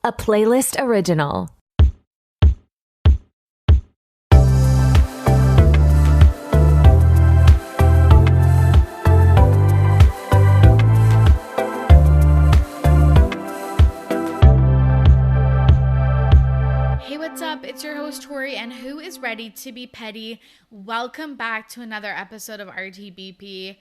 a playlist original. Hey, what's up? It's your host, Torry, and who is ready to be petty? Welcome back to another episode of RTBP.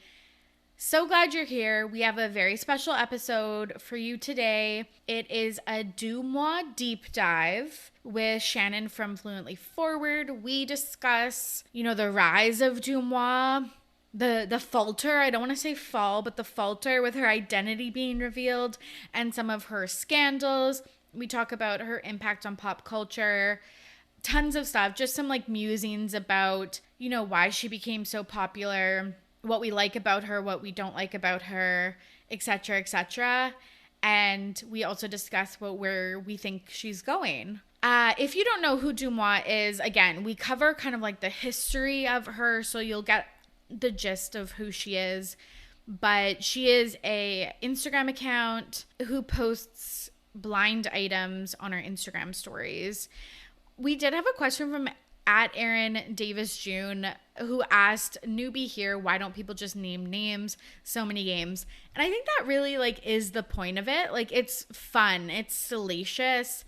So glad you're here. We have a very special episode for you today. It is a DeuxMoi deep dive with Shannon from FluentlyForward. We discuss, the rise of DeuxMoi, the falter, I don't want to say fall, but the falter with her identity being revealed and some of her scandals. We talk about her impact on pop culture, tons of stuff, just some musings about, why she became so popular, what we like about her, what we don't like about her, etc., etc. And we also discuss where we think she's going. If you don't know who DeuxMoi is, again, we cover kind of the history of her, so you'll get the gist of who she is. But she is a Instagram account who posts blind items on her Instagram stories. We did have a question from @Aaron_Davis_June who asked, newbie here, why don't people just name names? So many games. And I think that really is the point of it. It's fun. It's salacious.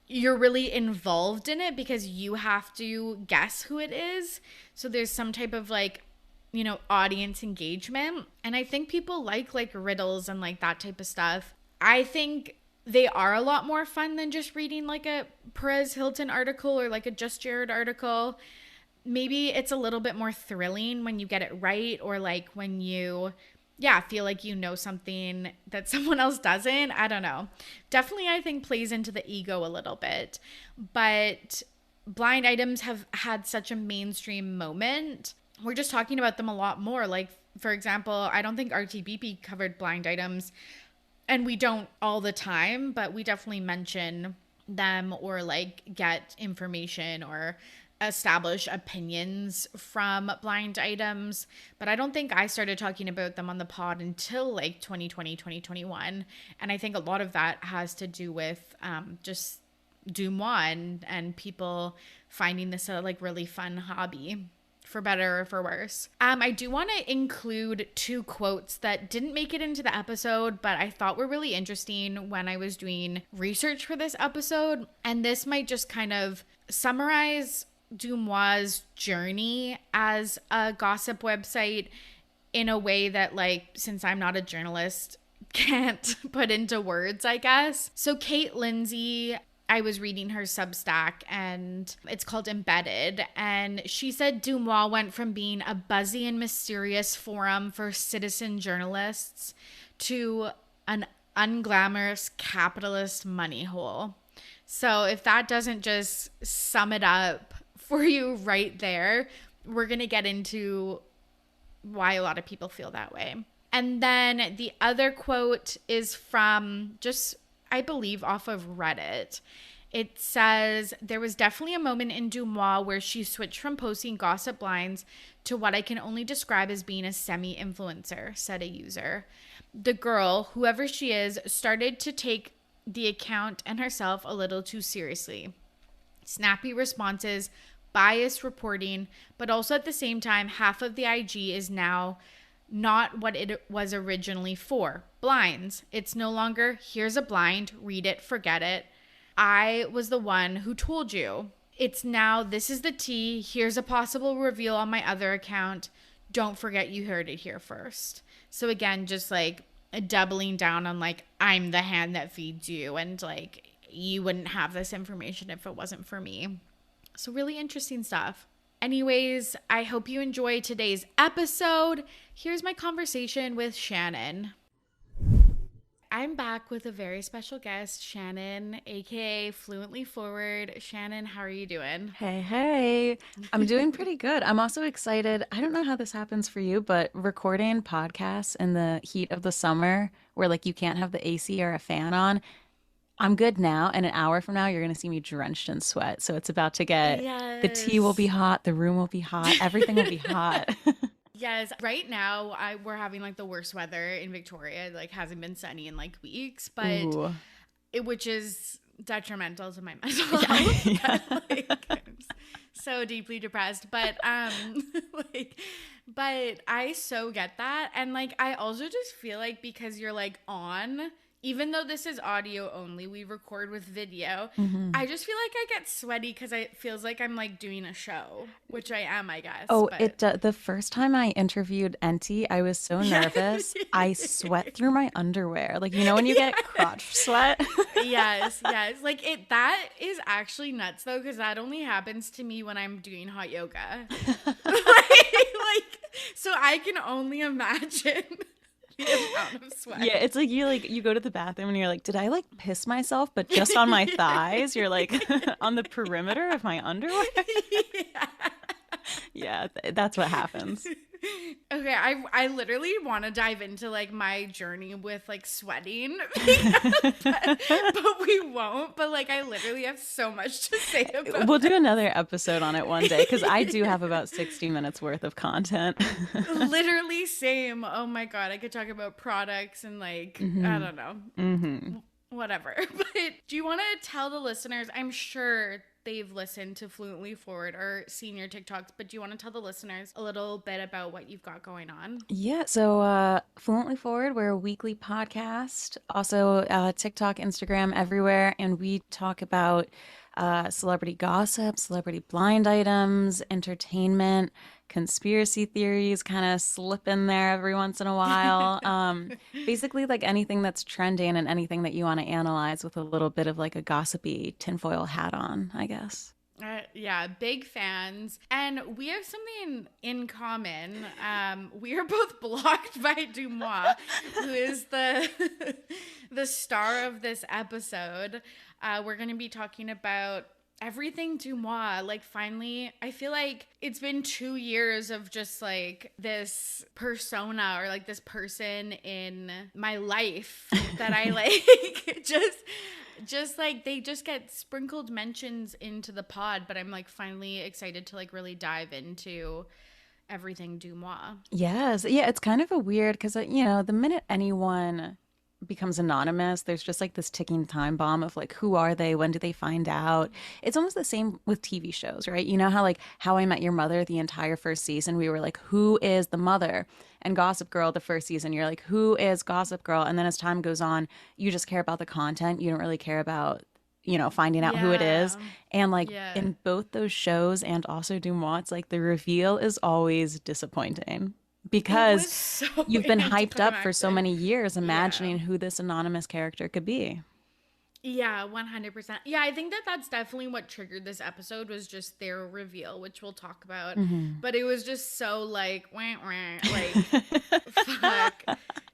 You're really involved in it because you have to guess who it is. So there's some type of audience engagement. And I think people like riddles and that type of stuff. I think they are a lot more fun than just reading a Perez Hilton article or a Just Jared article. Maybe it's a little bit more thrilling when you get it right, or when you, feel like you know something that someone else doesn't. I don't know. Definitely, I think plays into the ego a little bit. But blind items have had such a mainstream moment. We're just talking about them a lot more. For example, I don't think RTBP covered blind items. And we don't all the time, but we definitely mention them or get information or establish opinions from blind items. But I don't think I started talking about them on the pod until 2020, 2021. And I think a lot of that has to do with just DeuxMoi and people finding this a really fun hobby. For better or for worse. I do want to include two quotes that didn't make it into the episode, but I thought were really interesting when I was doing research for this episode. And this might just kind of summarize DeuxMoi's journey as a gossip website in a way that, since I'm not a journalist, can't put into words, I guess. So Kate Lindsay, I was reading her Substack and it's called Embedded. And she said DeuxMoi went from being a buzzy and mysterious forum for citizen journalists to an unglamorous capitalist money hole. So if that doesn't just sum it up for you right there, we're going to get into why a lot of people feel that way. And then the other quote is from I believe off of Reddit. It says, there was definitely a moment in DeuxMoi where she switched from posting gossip blinds to what I can only describe as being a semi-influencer, said a user. The girl, whoever she is, started to take the account and herself a little too seriously. Snappy responses, biased reporting, but also at the same time, half of the IG is now not what it was originally for. Blinds. It's no longer, here's a blind, read it, forget it. I was the one who told you. It's now, this is the tea, here's a possible reveal on my other account. Don't forget you heard it here first. So again, just doubling down on I'm the hand that feeds you, and you wouldn't have this information if it wasn't for me. So really interesting stuff. Anyways, I hope you enjoy today's episode. Here's my conversation with Shannon. I'm back with a very special guest, Shannon, aka FluentlyForward. Shannon, how are you doing? Hey. I'm doing pretty good. I'm also excited. I don't know how this happens for you, but recording podcasts in the heat of the summer where you can't have the AC or a fan on, I'm good now, and an hour from now, you're going to see me drenched in sweat. So it's about to get, The tea will be hot, the room will be hot, everything will be hot. Yes. Right now, we're having the worst weather in Victoria. It hasn't been sunny in weeks, but Ooh. which is detrimental to my mental health. But, like, I'm so deeply depressed. But like, but I so get that. And like, I also just feel like because you're like on, even though this is audio only, we record with video. I just feel like I get sweaty because it feels like I'm like doing a show, which I am, I guess. Oh, but... the first time I interviewed Enti, I was so nervous. I sweat through my underwear. Like, you know when you get crotch sweat? Yes. Like that is actually nuts though, because that only happens to me when I'm doing hot yoga. like, so I can only imagine the amount of sweat. Yeah, it's like you go to the bathroom and you're like, did I like piss myself, but just on my thighs? You're like on the perimeter of my underwear. Yeah, that's what happens. Okay, I literally want to dive into like my journey with like sweating, but we won't. But like, I literally have so much to say about. We'll do another episode on it one day because I do have about 60 minutes worth of content. Literally, same. Oh my god, I could talk about products and like I don't know, whatever. But do you want to tell the listeners? I'm sure they've listened to Fluently Forward or seen your TikToks, but do you want to tell the listeners a little bit about what you've got going on? Yeah, so Fluently Forward, we're a weekly podcast, also TikTok, Instagram, everywhere, and we talk about celebrity gossip, celebrity blind items, entertainment, conspiracy theories kind of slip in there every once in a while. Basically, like anything that's trending and anything that you want to analyze with a little bit of like a gossipy tinfoil hat on, I guess. Yeah, big fans. And we have something in common. We are both blocked by DeuxMoi, who is the star of this episode. We're going to be talking about everything DeuxMoi. Like, finally, I feel like it's been 2 years of just like this persona or like this person in my life that I like just like they just get sprinkled mentions into the pod, but I'm like finally excited to like really dive into everything DeuxMoi. Yes. Yeah, it's kind of a weird because, you know, the minute anyone becomes anonymous, there's just like this ticking time bomb of like, who are they? When do they find out? It's almost the same with TV shows, right? You know how like How I Met Your Mother, the entire first season, we were like, who is the mother? And Gossip Girl, the first season, you're like, who is Gossip Girl? And then as time goes on, you just care about the content. You don't really care about, you know, finding out who it is. And like in both those shows and also DeuxMoi, it's like the reveal is always disappointing. Because you've been hyped up for so many years imagining who this anonymous character could be. Yeah, 100%. Yeah, I think that that's definitely what triggered this episode was just their reveal, which we'll talk about. But it was just so like, wah, wah, like, fuck.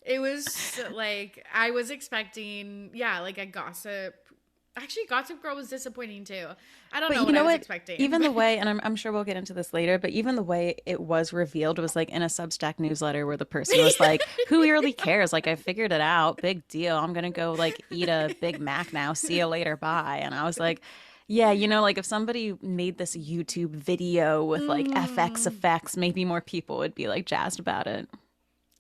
It was like, I was expecting, like a gossip. Actually, Gossip Girl was disappointing too. I don't know what I was expecting. Even the way, and I'm sure we'll get into this later, but even the way it was revealed was like in a Substack newsletter where the person was like, who really cares? Like, I figured it out. Big deal. I'm going to go like eat a Big Mac now. See you later. Bye. And I was like, yeah, you know, like if somebody made this YouTube video with like FX effects, maybe more people would be like jazzed about it.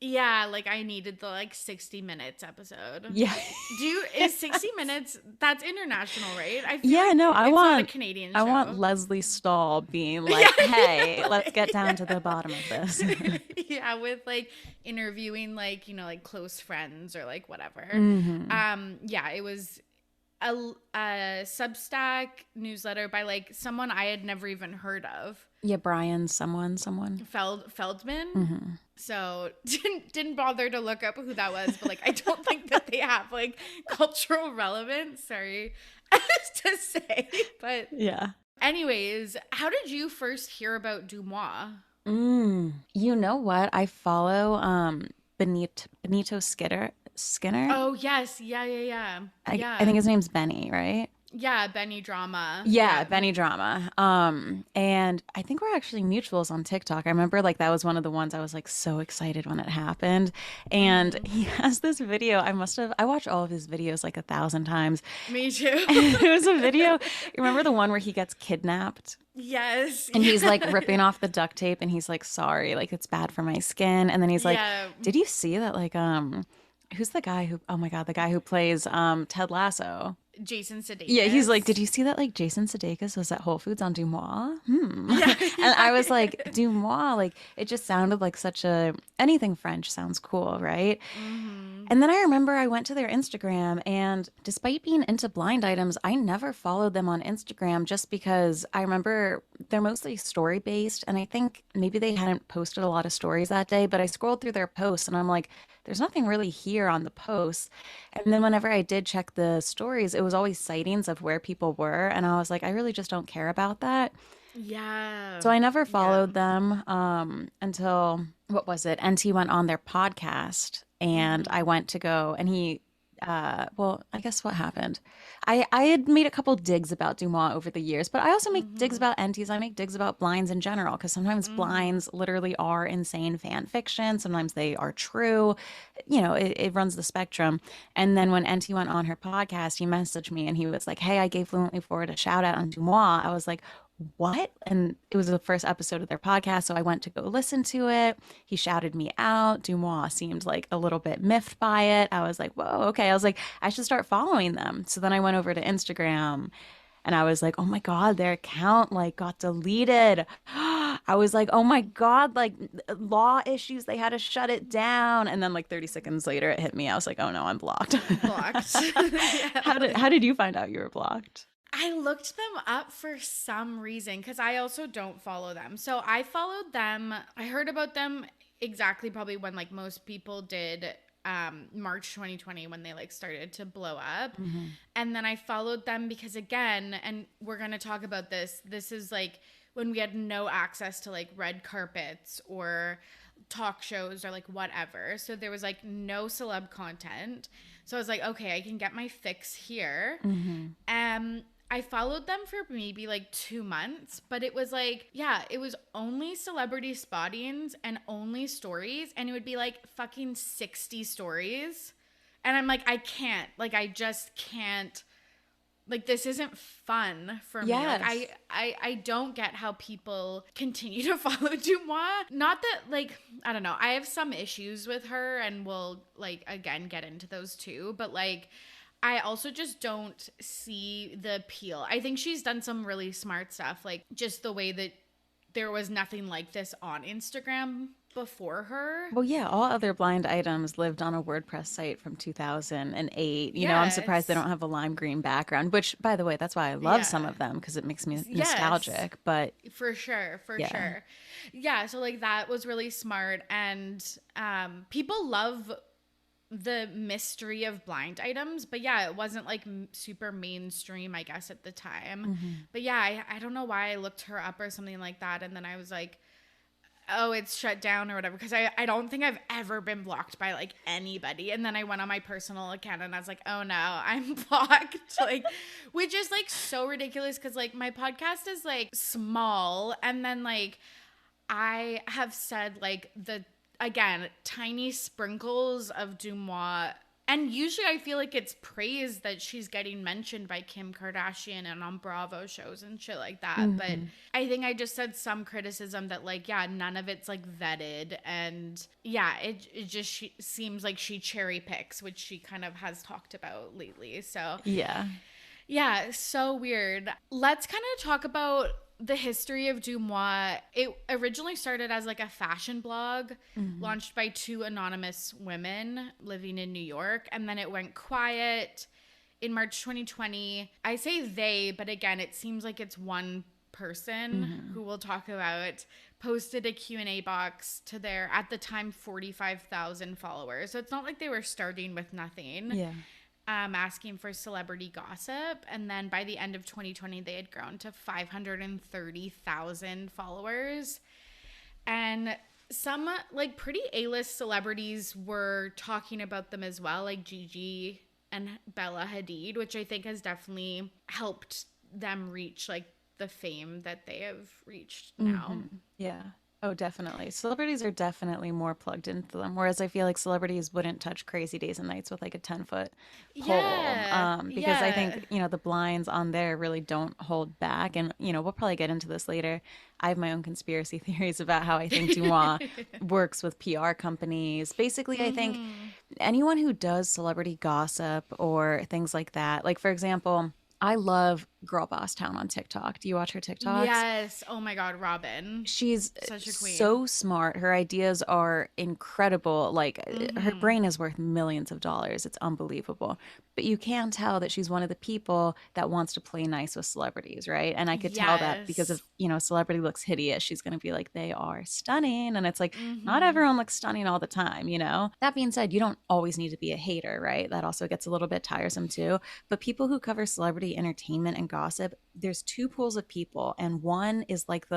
Yeah, like I needed the like 60 Minutes episode. Yeah. Is 60 Minutes, that's international, right? I feel I want not a Canadian show. I want Leslie Stahl being like, hey, let's get down to the bottom of this. Yeah, with like interviewing like, you know, like close friends or like whatever. Yeah, it was a Substack newsletter by like someone I had never even heard of. Yeah, Brian someone. Feldman. So didn't bother to look up who that was, but like I don't think that they have like cultural relevance. Sorry to say, but yeah. Anyways, how did you first hear about DeuxMoi? You know what? I follow Benito Skinner. Oh yes, yeah. I think his name's Benny, right? Yeah, Benny Drama. Yeah, Benny Drama. And I think we're actually mutuals on TikTok. I remember like that was one of the ones I was like so excited when it happened. And he has this video. I watched all of his videos like 1,000 times. Me too. It was a video. You remember the one where he gets kidnapped? Yes. And he's like ripping off the duct tape and he's like, sorry, like it's bad for my skin. And then he's like, did you see that like Who's the guy who, oh my God, the guy who plays Ted Lasso. Jason Yeah, he's like, Sudeikis. did you see that like Jason Sudeikis was at Whole Foods on DeuxMoi? Yeah, And yeah, I was like, yeah. DeuxMoi, like it just sounded like such a, anything French sounds cool, right? Mm-hmm. And then I remember I went to their Instagram, and despite being into blind items, I never followed them on Instagram just because I remember they're mostly story based. And I think maybe they hadn't posted a lot of stories that day, but I scrolled through their posts and I'm like, there's nothing really here on the posts. And then whenever I did check the stories, it was always sightings of where people were. And I was like, I really just don't care about that. Yeah. So I never Yeah. followed them until what was it? NT went on their podcast, and I Mm-hmm. went to go, and he, well, I guess what happened? I had made a couple digs about DeuxMoi over the years, but I also make digs Mm-hmm. about NTs. I make digs about blinds in general because sometimes Mm-hmm. blinds literally are insane fan fiction. Sometimes they are true. It runs the spectrum. And then when NT went on her podcast, he messaged me and he was like, "Hey, I gave Fluently Forward a shout out on DeuxMoi." I was like, what? And it was the first episode of their podcast. So I went to go listen to it. He shouted me out. DeuxMoi seemed like a little bit miffed by it. I was like, whoa, okay. I was like, I should start following them. So then I went over to Instagram and I was like, oh my God, their account like got deleted. I was like, oh my God, like law issues, they had to shut it down. And then like 30 seconds later it hit me. I was like, oh no, I'm blocked. Blocked. Yeah. How did you find out you were blocked? I looked them up for some reason because I also don't follow them. So I followed them. I heard about them exactly probably when like most people did, March 2020, when they like started to blow up. Hmm. And then I followed them because again, and we're going to talk about this. This is like when we had no access to like red carpets or talk shows or like whatever. So there was like no celeb content. So I was like, okay, I can get my fix here. Hmm. I followed them for maybe like 2 months, but it was like, yeah, it was only celebrity spottings and only stories. And it would be like fucking 60 stories. And I'm like, I can't, like, I just can't, like, this isn't fun for me. Like, Yes. I don't get how people continue to follow DeuxMoi. Not that, like, I don't know. I have some issues with her and we'll, like, again, get into those too. But, like, I also just don't see the appeal. I think she's done some really smart stuff, like just the way that there was nothing like this on Instagram before her. Well, yeah, all other blind items lived on a WordPress site from 2008. I'm surprised they Yes. don't have a lime green background, which, by the way, that's why I love some Yeah. of them because it makes me Yes. nostalgic. But For sure, for yeah, sure. Yeah, so like that was really smart and people love the mystery of blind items, but yeah, it wasn't like super mainstream, I guess, at the time. hmm, But yeah, I don't know why I looked her up or something like that, and then I was like, oh, it's shut down or whatever, because I don't think I've ever been blocked by like anybody. And then I went on my personal account and I was like, oh no, I'm blocked. Like, which is like so ridiculous because like my podcast is like small, and then like I have said like the again tiny sprinkles of DeuxMoi, and usually I feel like it's praise that she's getting mentioned by Kim Kardashian and on Bravo shows and shit like that. But hmm, I think I just said some criticism that like yeah, none of it's like vetted, and yeah, it just seems like she cherry picks, which she kind of has talked about lately. So yeah. yeah, so weird. Let's kind of talk about the history of DeuxMoi. It originally started as like a fashion blog Hmm. launched by two anonymous women living in New York, and then it went quiet in March 2020. I say they, but again, it seems like it's one person Hmm. who we'll talk about posted a Q&A box to their at the time 45,000 followers. So it's not like they were starting with nothing, Yeah. asking for celebrity gossip. And then by the end of 2020, they had grown to 530,000 followers. And some like pretty A-list celebrities were talking about them as well, like Gigi and Bella Hadid, which I think has definitely helped them reach like the fame that they have reached now. Hmm. Yeah. Oh, definitely. Celebrities are definitely more plugged into them, whereas I feel like celebrities wouldn't touch Crazy Days and Nights with like a 10-foot pole. Yeah. Because I Yeah. think, the blinds on there really don't hold back. And, we'll probably get into this later. I have my own conspiracy theories about how I think DeuxMoi works with PR companies. Basically, I think Mhm. anyone who does celebrity gossip or things like that. Like, for example, I love Girl Boss Town on TikTok. Do you watch her TikToks? Yes. Oh my God, Robin. She's Such a queen. so smart. Her ideas are incredible. Like her Mm-hmm. brain is worth millions of dollars. It's unbelievable. But you can tell that she's one of the people that wants to play nice with celebrities, right? And I could tell that because Yes. if, a celebrity looks hideous, she's going to be like, they are stunning. And it's like, not Mm-hmm. everyone looks stunning all the time. That being said, you don't always need to be a hater, right? That also gets a little bit tiresome too. But people who cover celebrity entertainment and gossip, there's two pools of people. And one is like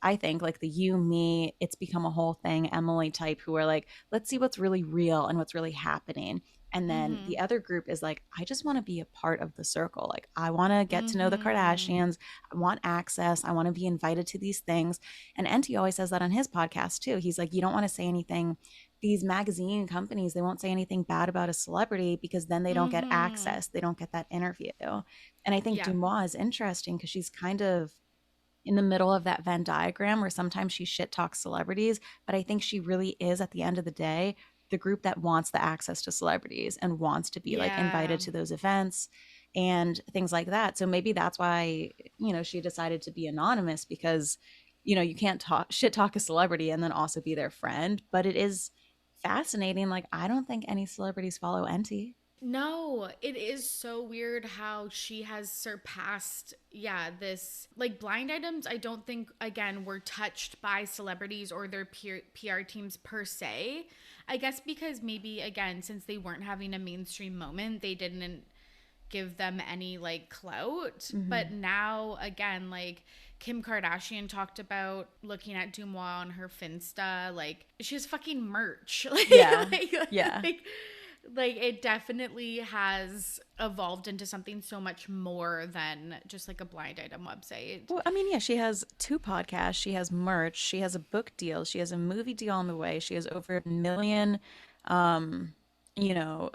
I think like the you, me, it's become a whole thing, Emily type, who are like, let's see what's really real and what's really happening. And then Mm-hmm. the other group is like, I just want to be a part of the circle. Like, I want to get to know the Mm-hmm. Kardashians. I want access. I want to be invited to these things. And Enty always says that on his podcast too. He's like, you don't want to say anything. These magazine companies, they won't say anything bad about a celebrity because then they don't get Mm-hmm. access. They don't get that interview. And I think Yeah. DeuxMoi is interesting because she's kind of in the middle of that Venn diagram where sometimes she shit talks celebrities, but I think she really is at the end of the day the group that wants the access to celebrities and wants to be like Yeah. invited to those events and things like that. So maybe that's why, she decided to be anonymous because, you can't shit talk a celebrity and then also be their friend. But it is fascinating. Like, I don't think any celebrities follow Enty. No, it is so weird how she has surpassed, yeah, this like blind items. I don't think, again, were touched by celebrities or their PR teams per se. I guess because maybe, again, since they weren't having a mainstream moment, they didn't give them any like clout. But Mm-hmm. now, again, like Kim Kardashian talked about looking at DeuxMoi on her Finsta. Like, she has fucking merch. Yeah. like, Yeah. like, like it definitely has evolved into something so much more than just like a blind item website. Well, I mean, yeah, she has two podcasts. She has merch. She has a book deal. She has a movie deal on the way. She has over 1 million, um,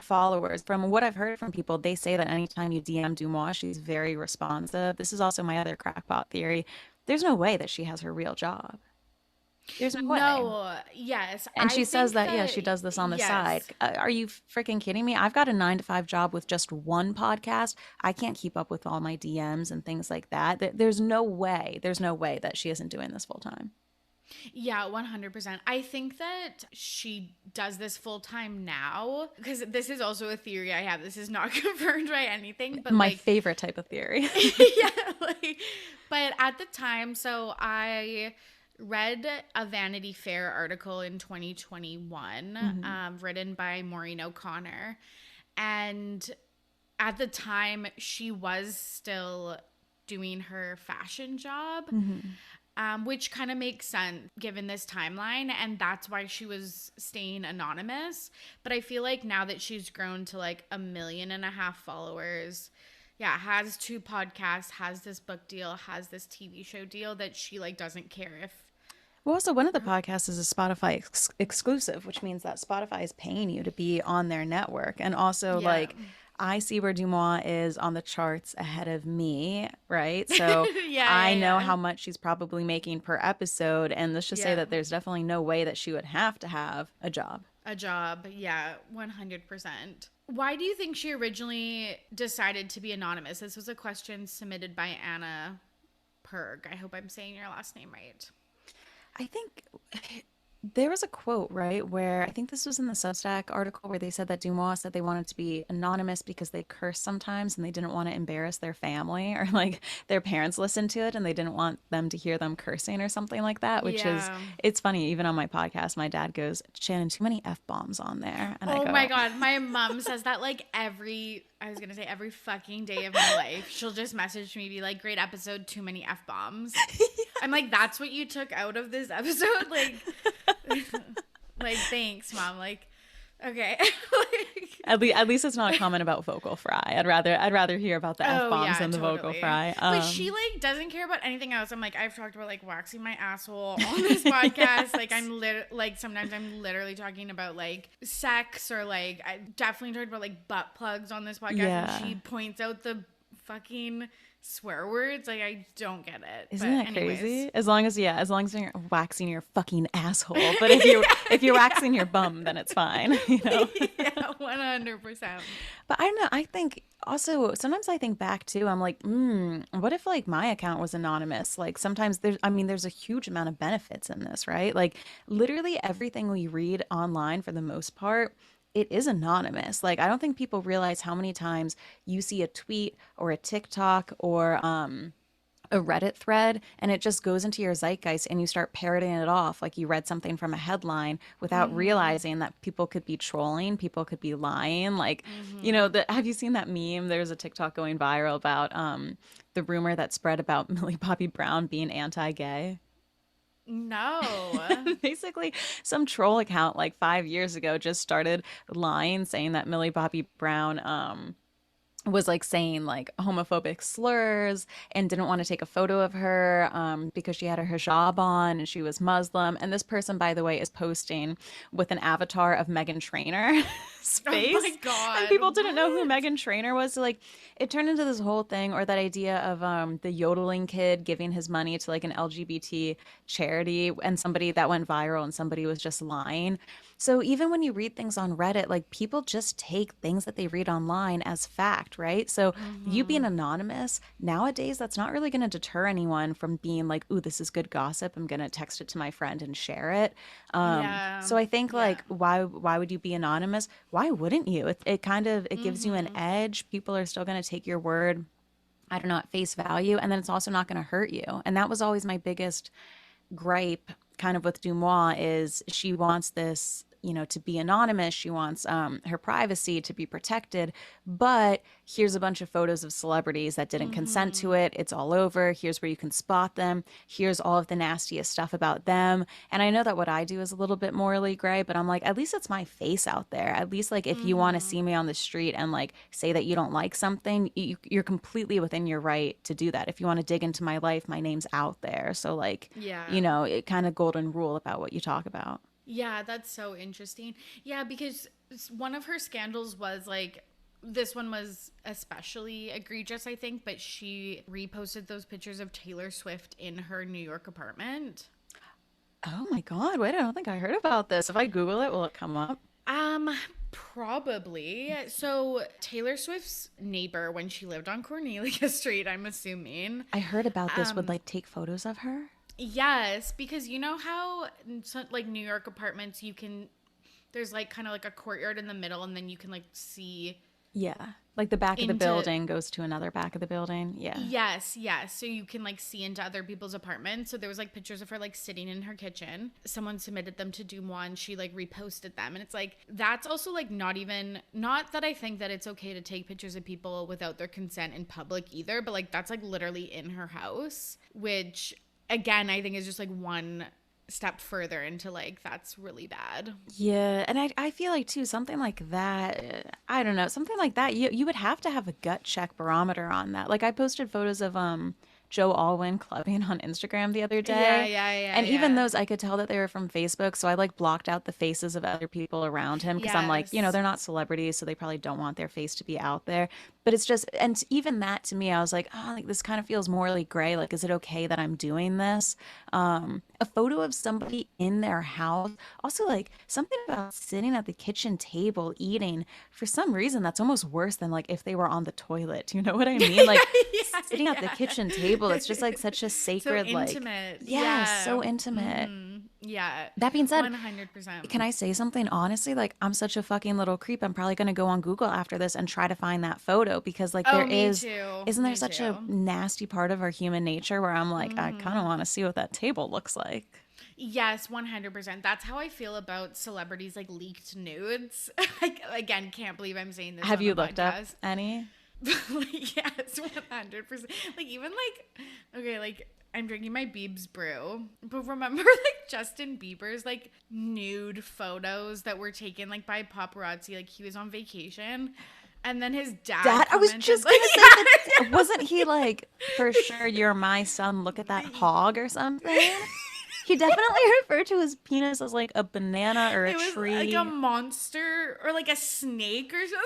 followers. From what I've heard from people, they say that anytime you DM DeuxMoi, she's very responsive. This is also my other crackpot theory. There's no way that she has her real job. There's no way. No, yes, And I she says think that, yeah, that she does this on the side. yes. Are you freaking kidding me? I've got a 9 to 5 job with just one podcast. I can't keep up with all my DMs and things like that. There's no way. There's no way that she isn't doing this full time. Yeah, 100%. I think that she does this full time now because this is also a theory I have. This is not confirmed by anything, but My like, favorite type of theory. yeah, like, but at the time, so I read a Vanity Fair article in 2021, Hmm. written by Maureen O'Connor. And at the time, she was still doing her fashion job, Hmm. which kind of makes sense given this timeline. And that's why she was staying anonymous. But I feel like now that she's grown to like 1.5 million followers, yeah, has two podcasts, has this book deal, has this TV show deal, that she like doesn't care if. Well, also, one of the podcasts is a Spotify exclusive, which means that Spotify is paying you to be on their network. And also, Yeah. like, I see where DeuxMoi is on the charts ahead of me, right? So Yeah, I yeah, know yeah. how much she's probably making per episode. And let's just say Yeah. that there's definitely no way that she would have to have a job. A job. Yeah, 100%. Why do you think she originally decided to be anonymous? This was a question submitted by Anna Perg. I hope I'm saying your last name right. I think there was a quote, right, where I think this was in the Substack article where they said that DeuxMoi said they wanted to be anonymous because they curse sometimes and they didn't want to embarrass their family or like their parents listened to it and they didn't want them to hear them cursing or something like that, which is, Yeah. it's funny. Even on my podcast, my dad goes, Shannon, too many F bombs on there. And I Oh my go, God. My mom says that like every fucking day of my life. She'll just message me, be like, great episode, too many F bombs. I'm like, that's what you took out of this episode? Like, like, thanks, mom. Like, okay. Like, at least it's not a comment about vocal fry. I'd rather hear about the F oh bombs yeah, than the vocal totally. fry. But she like doesn't care about anything else. I'm like, I've talked about like waxing my asshole on this podcast. Like like sometimes I'm literally talking about like sex or like I definitely talked about like butt plugs on this podcast. Yeah. And she points out the fucking swear words. Like, I don't get it. Isn't But that anyways. crazy? As long as you're waxing your fucking asshole. But if you're waxing your bum, then it's fine. Yeah, 100%. But I don't know. I think also sometimes I think back too. I'm like, what if like my account was anonymous? Like sometimes there's a huge amount of benefits in this, right? Like literally everything we read online for the most part, it is anonymous. Like I don't think people realize how many times you see a tweet or a TikTok or a Reddit thread and it just goes into your zeitgeist and you start parroting it off like you read something from a headline without realizing that people could be trolling, people could be lying. Like, have you seen that meme? There's a TikTok going viral about the rumor that spread about Millie Bobby Brown being anti-gay. No. Basically, some troll account like 5 years ago just started lying, saying that Millie Bobby Brown was like saying like homophobic slurs and didn't want to take a photo of her because she had her hijab on and she was Muslim. And this person, by the way, is posting with an avatar of Meghan Trainor's face. Oh my God. And people didn't know who what? Meghan Trainor was. So like it turned into this whole thing, or that idea of the yodeling kid giving his money to like an LGBT charity, and somebody that went viral and somebody was just lying. So even when you read things on Reddit, like people just take things that they read online as fact, right? So you being anonymous, nowadays, that's not really going to deter anyone from being like, ooh, this is good gossip. I'm going to text it to my friend and share it. Yeah. So I think like, Yeah. why would you be anonymous? Why wouldn't you? It gives you an edge. People are still going to take your word, I don't know, at face value. And then it's also not going to hurt you. And that was always my biggest gripe kind of with DeuxMoi, is she wants this, to be anonymous. She wants her privacy to be protected. But here's a bunch of photos of celebrities that didn't consent to it. It's all over. Here's where you can spot them. Here's all of the nastiest stuff about them. And I know that what I do is a little bit morally gray, but I'm like, at least it's my face out there. At least like if you want to see me on the street and like say that you don't like something, you're completely within your right to do that. If you want to dig into my life, my name's out there. So like, Yeah. it kind of golden rule about what you talk about. Yeah, that's so interesting. Yeah, because one of her scandals was like, this one was especially egregious, I think, but she reposted those pictures of Taylor Swift in her New York apartment. Oh my God. Wait, I don't think I heard about this. If I Google it, will it come up? Probably. So Taylor Swift's neighbor, when she lived on Cornelia Street, I'm assuming. I heard about this, would like take photos of her. Yes, because you know how like New York apartments, there's like kind of like a courtyard in the middle, and then you can like see. Yeah. Like the back of the Into- building goes to another back of the building. Yeah. Yes, yes. So you can like see into other people's apartments. So there was like pictures of her like sitting in her kitchen. Someone submitted them to DeuxMoi and she like reposted them. And it's like, that's also like not that I think that it's okay to take pictures of people without their consent in public either, but like that's like literally in her house, which again, I think is just like one step further into like, that's really bad. Yeah. And I feel like too, something like that, I don't know, something like that, you would have to have a gut check barometer on that. Like I posted photos of Joe Alwyn clubbing on Instagram the other day. Yeah. And even those, I could tell that they were from Facebook. So I like blocked out the faces of other people around him because I'm like, Yes. they're not celebrities, so they probably don't want their face to be out there. But it's just, and even that to me, I was like, oh, like this kind of feels morally gray. Like, is it okay that I'm doing this? A photo of somebody in their house. Also, like something about sitting at the kitchen table eating. For some reason, that's almost worse than like if they were on the toilet. You know what I mean? Like sitting at the kitchen table. It's just like such a sacred, so like intimate. yes, so intimate. Yeah. That being said, 100%. can I say something honestly? Like I'm such a fucking little creep. I'm probably gonna go on Google after this and try to find that photo because like there me is, too. isn't there Me such too. a nasty part of our human nature where I'm like, I kind of want to see what that table looks like. Yes, 100%. That's how I feel about celebrities like leaked nudes. Again, can't believe I'm saying this. Have on you the looked up podcast. any? Like, yes, 100%. Like even like, okay, like I'm drinking my Biebs brew, but remember like Justin Bieber's like nude photos that were taken like by paparazzi, like he was on vacation. And then his dad I was commented, just like, gonna say that. Wasn't he like, for sure, you're my son, look at that hog or something? He definitely referred to his penis as like a banana or a it was tree. like a monster or like a snake or something.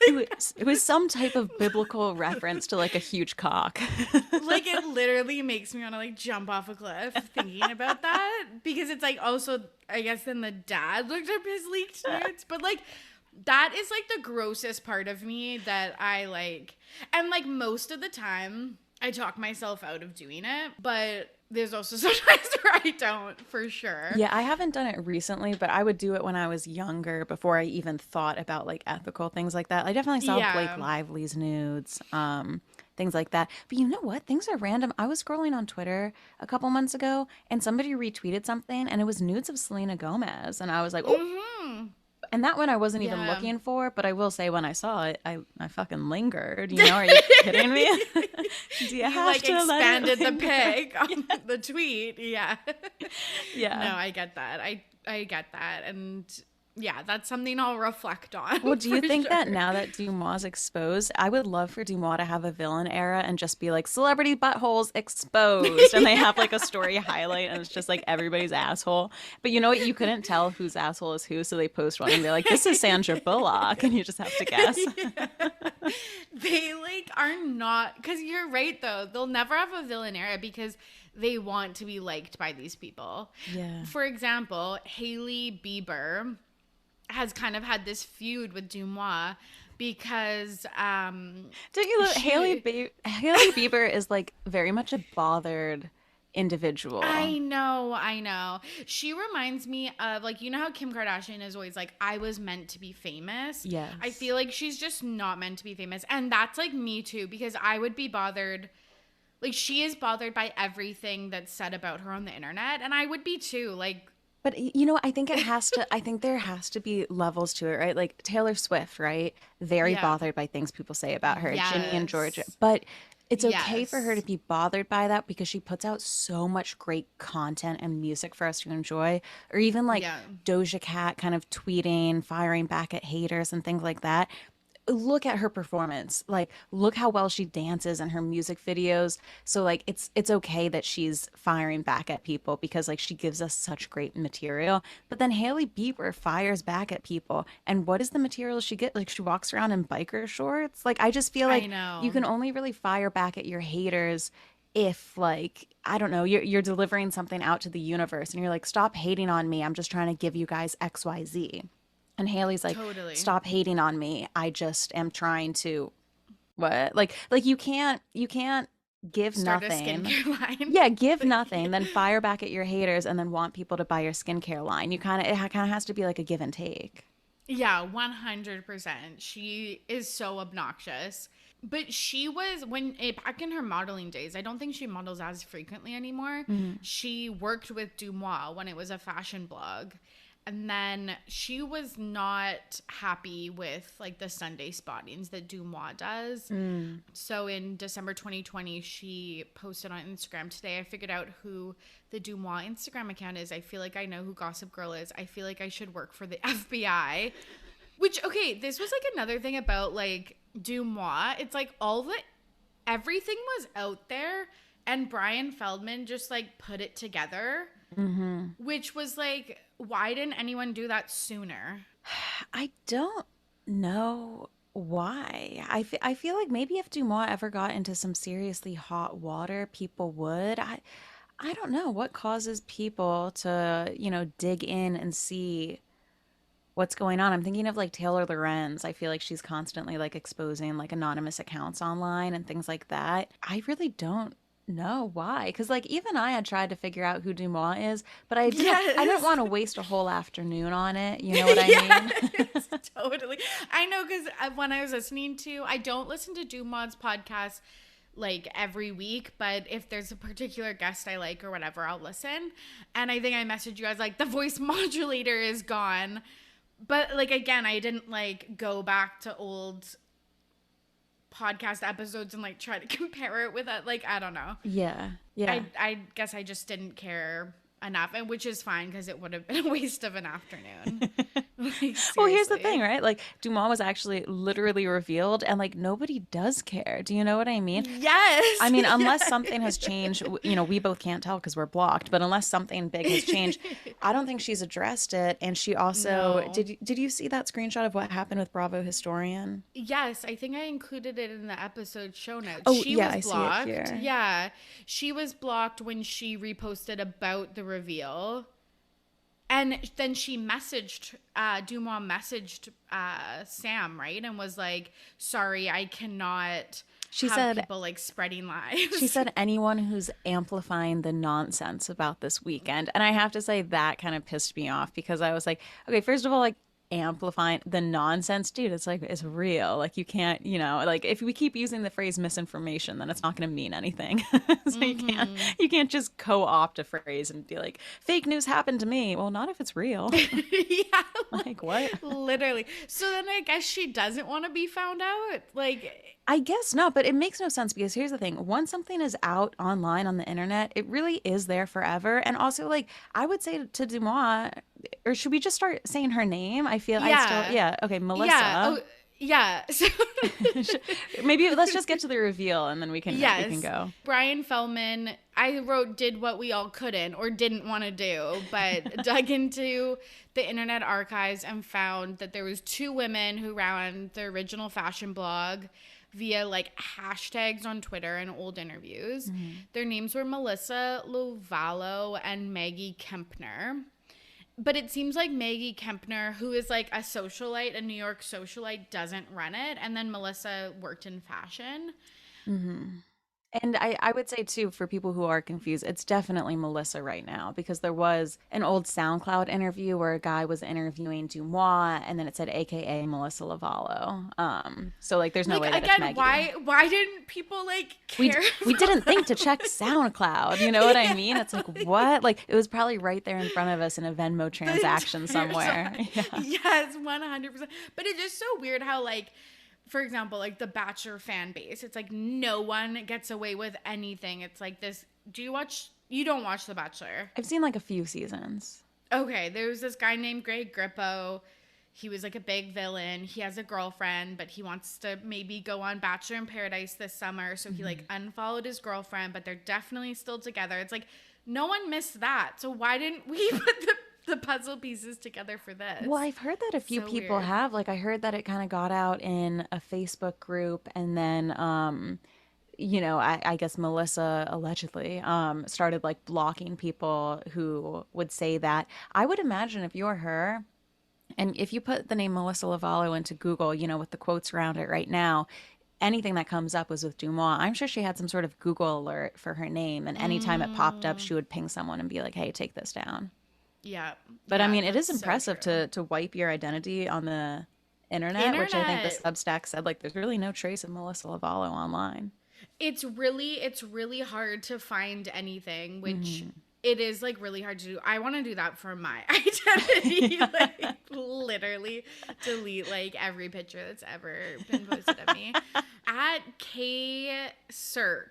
It was some type of biblical reference to like a huge cock. Like, it literally makes me want to like jump off a cliff thinking about that, because it's like, also, I guess then the dad looked up his leaked nudes, but like that is like the grossest part of me that I like. And like most of the time I talk myself out of doing it, but there's also sometimes where I don't, for sure. Yeah, I haven't done it recently, but I would do it when I was younger before I even thought about like ethical things like that. I definitely saw Blake Lively's nudes, things like that. But you know what? Things are random. I was scrolling on Twitter a couple months ago and somebody retweeted something and it was nudes of Selena Gomez. And I was like, oh. Mm-hmm. And that one I wasn't even looking for, but I will say when I saw it, I fucking lingered. You know, are you kidding me? Do you have like to expanded the pic on the tweet. Yeah. Yeah. No, I get that. I get that. And yeah, that's something I'll reflect on. Well, do you think sure. that now that DeuxMoi's exposed, I would love for DeuxMoi to have a villain era and just be like celebrity buttholes exposed, and they have like a story highlight and it's just like everybody's asshole. But you know what? You couldn't tell whose asshole is who, so they post one and they're like, "This is Sandra Bullock," and you just have to guess. Yeah. They like are not, because you're right though. They'll never have a villain era because they want to be liked by these people. Yeah. For example, Hailey Bieber has kind of had this feud with DeuxMoi because Don't you look? Hailey Bieber is like very much a bothered individual. I know. She reminds me of, like, you know how Kim Kardashian is always like, I was meant to be famous? Yes. I feel like she's just not meant to be famous. And that's like me too, because I would be bothered. Like, she is bothered by everything that's said about her on the internet. And I would be too. Like, But you know, I think there has to be levels to it, right? Like Taylor Swift, right? Very bothered by things people say about her, Ginny and Georgia. But it's okay for her to be bothered by that because she puts out so much great content and music for us to enjoy. Or even like Doja Cat kind of tweeting, firing back at haters and things like that. Look at her performance. Like, look how well she dances in her music videos. So like it's okay that she's firing back at people because like she gives us such great material. But then Hailey Bieber fires back at people. And what is the material she get? Like, she walks around in biker shorts. Like, I just feel like you can only really fire back at your haters if, like, I don't know, you're delivering something out to the universe and you're like, stop hating on me. I'm just trying to give you guys XYZ. And Haley's like, stop hating on me. I just am trying to, what? Like you can't give start nothing. A skincare line. Yeah, give nothing, then fire back at your haters, and then want people to buy your skincare line. It kind of has to be like a give and take. Yeah, 100%. She is so obnoxious. But she was, back in her modeling days, I don't think she models as frequently anymore. Mm-hmm. She worked with DeuxMoi when it was a fashion blog. And then she was not happy with like the Sunday spottings that DeuxMoi does. Mm. So in December 2020, she posted on Instagram, "Today I figured out who the DeuxMoi Instagram account is. I feel like I know who Gossip Girl is. I feel like I should work for the FBI." Which, okay, this was like another thing about like DeuxMoi. It's like everything was out there and Brian Feldman just like put it together. Mm-hmm. Which was like, why didn't anyone do that sooner? I don't know why. I feel like maybe if DeuxMoi ever got into some seriously hot water, people would. I don't know what causes people to, dig in and see what's going on. I'm thinking of like Taylor Lorenz. I feel like she's constantly like exposing like anonymous accounts online and things like that. I really don't know why, because like even I had tried to figure out who DeuxMoi is, but I didn't want to waste a whole afternoon on it. You know what I mean? Totally. I know, because when I was listening I don't listen to DeuxMoi's podcast like every week, but if there's a particular guest I like or whatever, I'll listen. And I think I messaged you guys like, the voice modulator is gone. But like, again, I didn't like go back to old podcast episodes and like try to compare it with it. Like, I don't know. Yeah. I guess I just didn't care enough, and which is fine because it would have been a waste of an afternoon. Like, Well, here's the seriously. thing, right? Like DeuxMoi was actually literally revealed, and like nobody does care. Do you know what I mean? Yes. I mean, unless something has changed, we both can't tell because we're blocked, but unless something big has changed, I don't think she's addressed it. And she also, No. did you see that screenshot of what happened with Bravo Historian? Yes, I think I included it in the episode show notes. Oh, She yeah, was I see it blocked. here. Yeah. She was blocked when she reposted about the reveal. And then she messaged, DeuxMoi messaged Sam, right? And was like, sorry, I cannot She have said, people like spreading lies. she said anyone who's amplifying the nonsense about this weekend. And I have to say that kind of pissed me off because I was like, okay, first of all, like amplifying the nonsense, dude, it's like it's real. Like you can't, like if we keep using the phrase misinformation, then it's not going to mean anything. So you can't just co-opt a phrase and be like, fake news happened to me. Well, not if it's real. Yeah. Like what? Literally. So then I guess she doesn't want to be found out. Like, I guess not, but it makes no sense because here's the thing. Once something is out online on the internet, it really is there forever. And also, like, I would say to DeuxMoi, or should we just start saying her name? I feel yeah. okay, Melissa. Yeah. Oh, yeah. So Maybe let's just get to the reveal and then we can yes. go. Brian Feldman, I wrote, did what we all couldn't or didn't want to do, but dug into the internet archives and found that there was 2 women who ran the original fashion blog via like hashtags on Twitter and old interviews. Their names were Melissa Lovallo and Maggie Kempner. But it seems like Maggie Kempner, who is like a socialite, a New York socialite, doesn't run it. And then Melissa worked in fashion. And I would say too, for people who are confused, it's definitely Melissa right now because there was an old SoundCloud interview where a guy was interviewing DeuxMoi and then it said AKA Melissa Lavallo. So like there's no way that it's Again, Maggie. why didn't people like We, care? we didn't think to check SoundCloud. You know what I mean? It's like, what? Like, it was probably right there in front of us in a Venmo transaction somewhere. Yeah. Yes, 100%. But it's just so weird how like, for example, like the Bachelor fan base, it's like no one gets away with anything. It's like this. You don't watch The Bachelor? I've seen like a few seasons. Okay, there was this guy named Greg Grippo. He was like a big villain. He has a girlfriend, but he wants to maybe go on Bachelor in Paradise this summer. So he like unfollowed his girlfriend, but they're definitely still together. It's like no one missed that. So why didn't we put the puzzle pieces together for this? Well, I've heard that a few So people weird. have. Like, I heard that it kind of got out in a Facebook group, and then, I guess Melissa allegedly started like blocking people who would say that. I would imagine if you're her, and if you put the name Melissa Lavallo into Google, with the quotes around it right now, anything that comes up was with DeuxMoi. I'm sure she had some sort of Google alert for her name, and anytime it popped up, she would ping someone and be like, "Hey, take this down." Yeah. But I mean, it is that's so impressive true. to wipe your identity on the internet, which I think the Internet. Substack said, like, there's really no trace of Melissa Lavallo online. It's really hard to find anything, which it is like really hard to do. I want to do that for my identity, like literally delete like every picture that's ever been posted of me. At KaySerq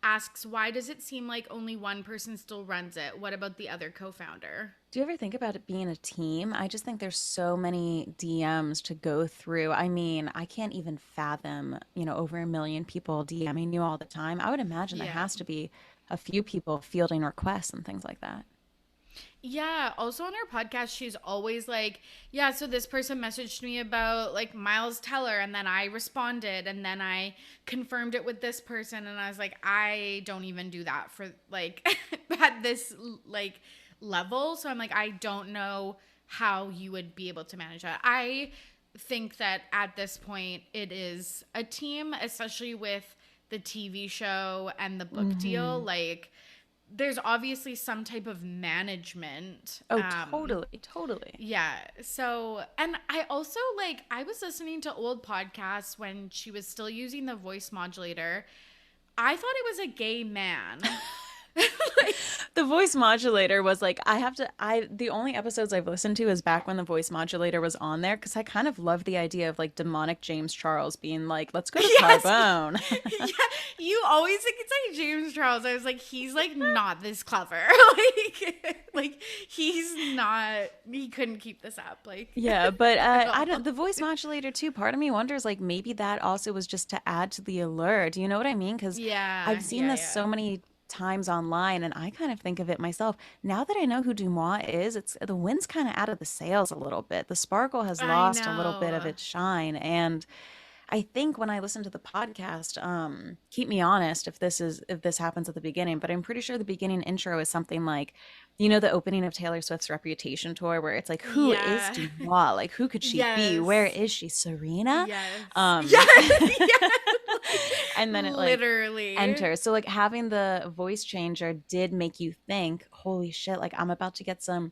asks, why does it seem like only one person still runs it? What about the other co-founder? Do you ever think about it being a team? I just think there's so many DMs to go through. I mean, I can't even fathom, over 1 million people DMing you all the time. I would imagine there Yeah. has to be a few people fielding requests and things like that. Yeah. Also on her podcast, she's always like, yeah, so this person messaged me about like Miles Teller, and then I responded, and then I confirmed it with this person, and I was like, I don't even do that for like at this like level. So I'm like, I don't know how you would be able to manage that. I think that at this point it is a team, especially with the TV show and the book deal. Like, there's obviously some type of management. Oh, totally. Yeah. So, and I also I was listening to old podcasts when she was still using the voice modulator. I thought it was a gay man. The voice modulator was like, the only episodes I've listened to is back when the voice modulator was on there, because I kind of love the idea of like demonic James Charles being like, let's go to Yes. Carbone. Yeah, you always think it's like James Charles. I was like, he's like not this clever. Like he's not. He couldn't keep this up. Like, Yeah, but I no. don't. The voice modulator too. Part of me wonders, like, maybe that also was just to add to the allure. Do you know what I mean? Because Yeah, I've seen yeah, this yeah, so many times online, and I kind of think of it myself. Now that I know who DeuxMoi is, it's the wind's kind of out of the sails a little bit. The sparkle has I lost a little bit of know. its shine, and I think when I listen to the podcast, keep me honest if this happens at the beginning, but I'm pretty sure the beginning intro is something like, the opening of Taylor Swift's Reputation tour, where it's like, who is Yeah. DeuxMoi? Like, who could she be? Where Yes. is she? Serena? Yes. Um, Yes. Yes. Like, and then it like literally. enters. So like having the voice changer did make you think, holy shit, like I'm about to get some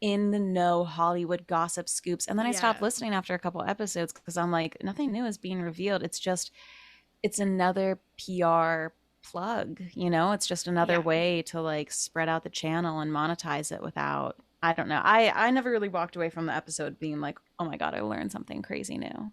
in the know Hollywood gossip scoops. And then I stopped Yeah. listening after a couple episodes because I'm like, nothing new is being revealed. It's another PR plug, It's just another Yeah. way to like spread out the channel and monetize it without, I don't know. I never really walked away from the episode being like, oh my God, I learned something crazy new.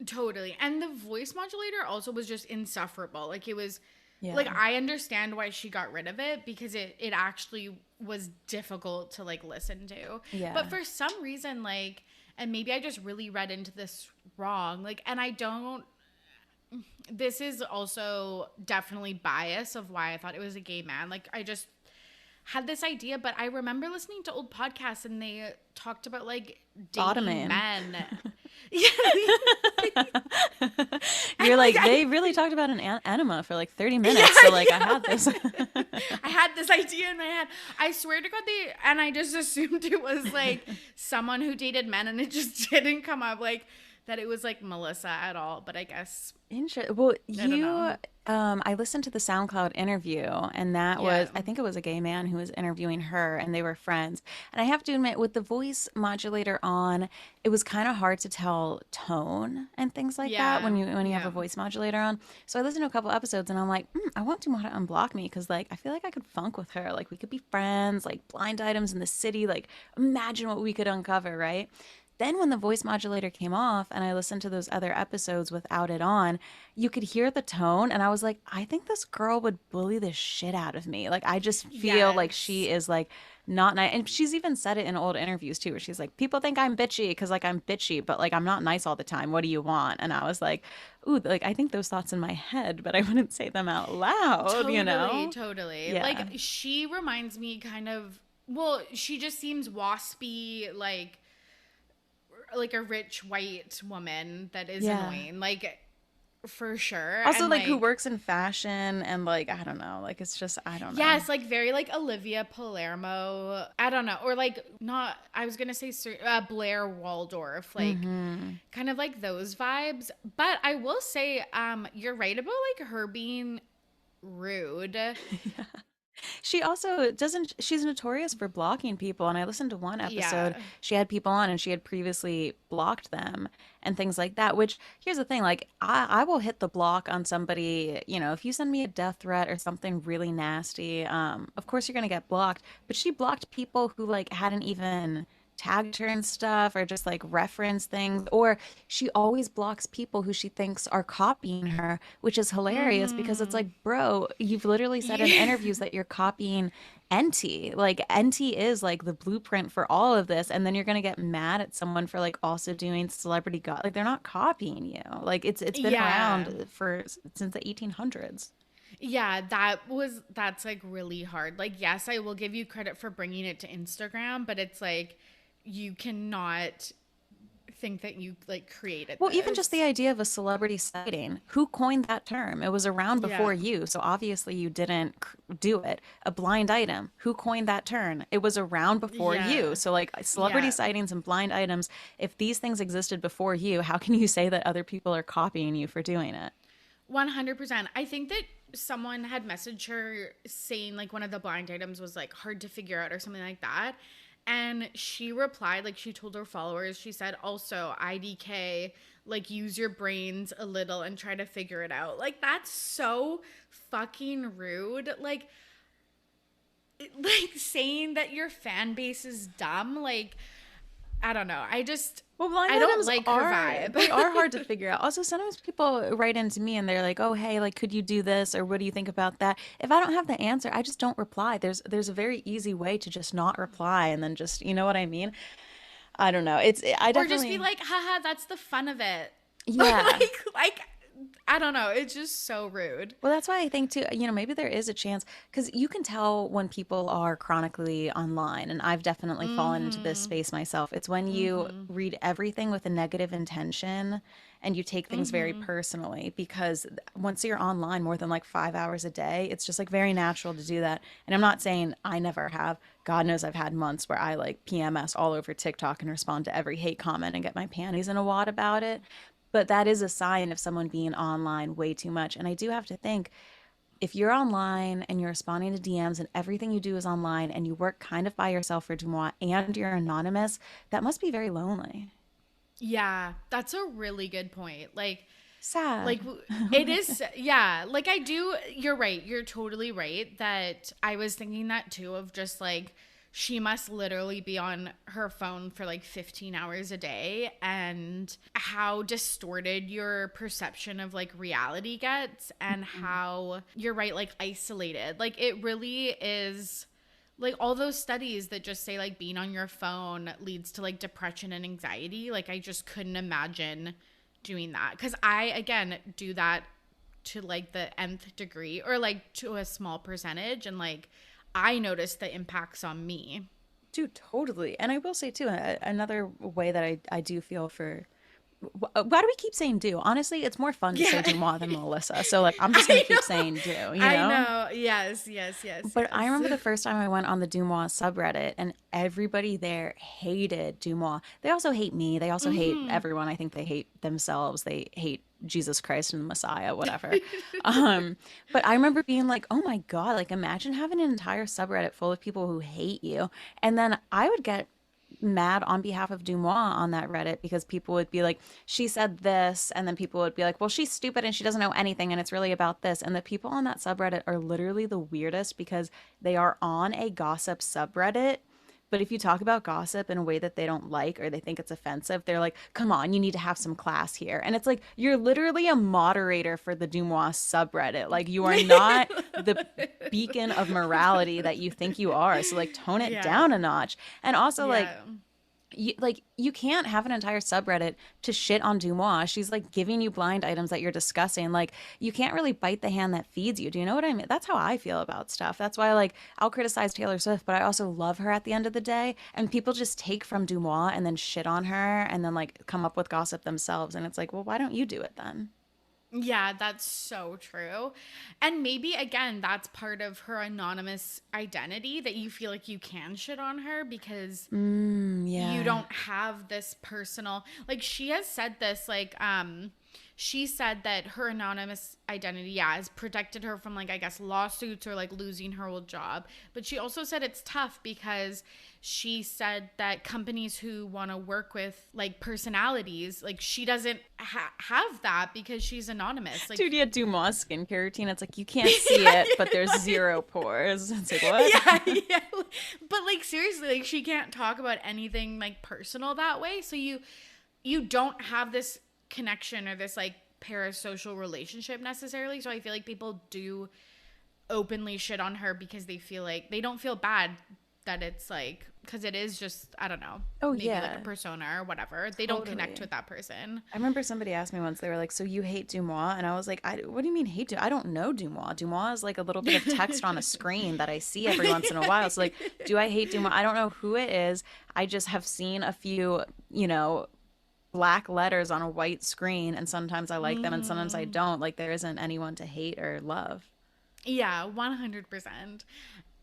Totally. And the voice modulator also was just insufferable. Like it was like Yeah. I understand why she got rid of it because it actually was difficult to like listen to. Yeah. But for some reason like and maybe I just really read into this wrong. Like and I don't this is also definitely bias of why I thought it was a gay man. Like I just had this idea, but I remember listening to old podcasts and they talked about like dating Bottoming. men. Yeah. You're And like like, they really talked about an enema for like 30 minutes. So yeah, like I yeah. had this. I had this idea in my head. I swear to God, and I just assumed it was like someone who dated men, and it just didn't come up like that. It was like Melissa at all, but I guess Well, I don't know. I listened to the SoundCloud interview, and Yeah, I think it was a gay man who was interviewing her, and they were friends. And I have to admit, with the voice modulator on, it was kind of hard to tell tone and things like that yeah, when you have a yeah, voice modulator on. So I listened to a couple episodes, and I'm like, I want to unblock me because like I feel like I could funk with her, like we could be friends, like blind items in the city, like imagine what we could uncover, right? Then when the voice modulator came off and I listened to those other episodes without it on, you could hear the tone and I was like, I think this girl would bully the shit out of me. Like I just feel like yes, she is like not nice. And she's even said it in old interviews too, where she's like, people think I'm bitchy because like I'm bitchy, but like I'm not nice all the time. What do you want? And I was like, ooh, like I think those thoughts in my head, but I wouldn't say them out loud, you totally, know? totally. Like Yeah. she reminds me kind of. Well, she just seems waspy, like a rich white woman that is Yeah. annoying, like for sure. Also And like who like works in fashion and like I don't know, like it's just I don't know. yes, like very like Olivia Palermo. I don't know, or like not. I was gonna say Blair Waldorf, like Mhm. kind of like those vibes. But I will say, you're right about like her being rude. She also doesn't, she's notorious for blocking people. And I listened to one episode, Yeah, she had people on and she had previously blocked them and things like that. Which here's the thing, like I will hit the block on somebody, if you send me a death threat or something really nasty, of course you're gonna get blocked. But she blocked people who like hadn't even tagged her and stuff or just like reference things, or she always blocks people who she thinks are copying her, which is hilarious because it's mm-hmm. like, bro, you've literally said in Yeah. interviews that you're copying NT. Like NT is like the blueprint for all of this, and then you're gonna get mad at someone for like also doing celebrity god, like they're not copying you. Like it's been Yeah. around for since the 1800s. Yeah, that's like really hard. Like, yes, I will give you credit for bringing it to Instagram, but it's like you cannot think that you like created Well, even just the this. idea of a celebrity sighting, who coined that term? It was around Yeah. before you, so obviously you didn't do it. A blind item, who coined that term? It was around before you. Yeah. So, like celebrity Yeah. sightings and blind items, if these things existed before you, how can you say that other people are copying you for doing it? 100%. I think that someone had messaged her saying like one of the blind items was like hard to figure out or something like that. And she replied, like she told her followers, she said, also IDK, like use your brains a little and try to figure it out. Like that's so fucking rude. Like like saying that your fan base is dumb, like I don't know. Well, blind I don't items like her vibe. they are hard to figure out. Also, sometimes people write into me and they're like, "Oh, hey, like, could you do this, or what do you think about that?" If I don't have the answer, I just don't reply. There's a very easy way to just not reply and then just, you know what I mean? I don't know. I Or just be definitely, like, haha, that's the fun of it. yeah. Like I don't know. It's just so rude. Well, that's why I think too, maybe there is a chance because you can tell when people are chronically online, and I've definitely fallen into this Mm-hmm. space myself. It's when you Mm-hmm. read everything with a negative intention and you take things very Mm-hmm. personally because once you're online more than like 5 hours a day, it's just like very natural to do that. And I'm not saying I never have. God knows I've had months where I like PMS all over TikTok and respond to every hate comment and get my panties in a wad about it. But that is a sign of someone being online way too much. And I do have to think if you're online and you're responding to DMs and everything you do is online and you work kind of by yourself for DeuxMoi and you're anonymous, that must be very lonely. Yeah, that's a really good point. Sad. It is, yeah, like I do, you're right, you're totally right that I was thinking that too, of just like she must literally be on her phone for like 15 hours a day, and how distorted your perception of like reality gets, and how you're right, like isolated, like it really is. Like all those studies that just say like being on your phone leads to like depression and anxiety, like I just couldn't imagine doing that, because I again do that to like the nth degree, or like to a small percentage, and like I notice the impacts on me. Dude, totally. And I will say too, another way that I do feel for why do we keep saying do? Honestly, it's more fun to say Yeah. DeuxMoi than Melissa. So like I'm just gonna I keep know. saying do, you I know? know. Yes, yes, yes, But I remember yes. the first time I went on the DeuxMoi subreddit and everybody there hated DeuxMoi. They also hate me. They also hate Hmm. everyone. I think they hate themselves. They hate Jesus Christ and the Messiah, whatever. But I remember being like, oh my God, like imagine having an entire subreddit full of people who hate you. And then I would get mad on behalf of DeuxMoi on that Reddit because people would be like, she said this, and then people would be like, well, she's stupid and she doesn't know anything, and it's really about this. And the people on that subreddit are literally the weirdest because they are on a gossip subreddit. But if you talk about gossip in a way that they don't like or they think it's offensive, they're like, come on, you need to have some class here. And it's like, you're literally a moderator for the DeuxMoi subreddit. Like, you are not the beacon of morality that you think you are. So, like, tone it Yeah. down a notch. And also, Yeah. you can't have an entire subreddit to shit on DeuxMoi. She's like giving you blind items that you're discussing. Like you can't really bite the hand that feeds you. Do you know what I mean? That's how I feel about stuff. That's why like I'll criticize Taylor Swift, but I also love her at the end of the day. And people just take from DeuxMoi and then shit on her and then like come up with gossip themselves. And it's like, well, why don't you do it then? Yeah, that's so true. And maybe again, that's part of her anonymous identity, that you feel like you can shit on her because you Yeah. don't have this personal, like she has said this, like she said that her anonymous identity, yeah, has protected her from like I guess lawsuits or like losing her old job. But she also said it's tough because she said that companies who want to work with like personalities, like she doesn't have that because she's anonymous. Like Dude, you had DeuxMoi skincare routine. It's like you can't see it, but there's zero pores. It's like, what? yeah, yeah. But like seriously, like she can't talk about anything like personal that way. So you don't have this connection or this like parasocial relationship necessarily. So I feel like people do openly shit on her because they feel like they don't feel bad that it's like, because it is just, I don't know, Oh, maybe like yeah. a persona or whatever. They don't connect Totally. with that person. I remember somebody asked me once, they were like, so you hate DeuxMoi? And I was like, what do you mean hate I don't know DeuxMoi. DeuxMoi is like a little bit of text on a screen that I see every once in a while. So like, do I hate DeuxMoi? I don't know who it is. I just have seen a few, black letters on a white screen, and sometimes I like them and sometimes I don't. Like there isn't anyone to hate or love. Yeah, 100%.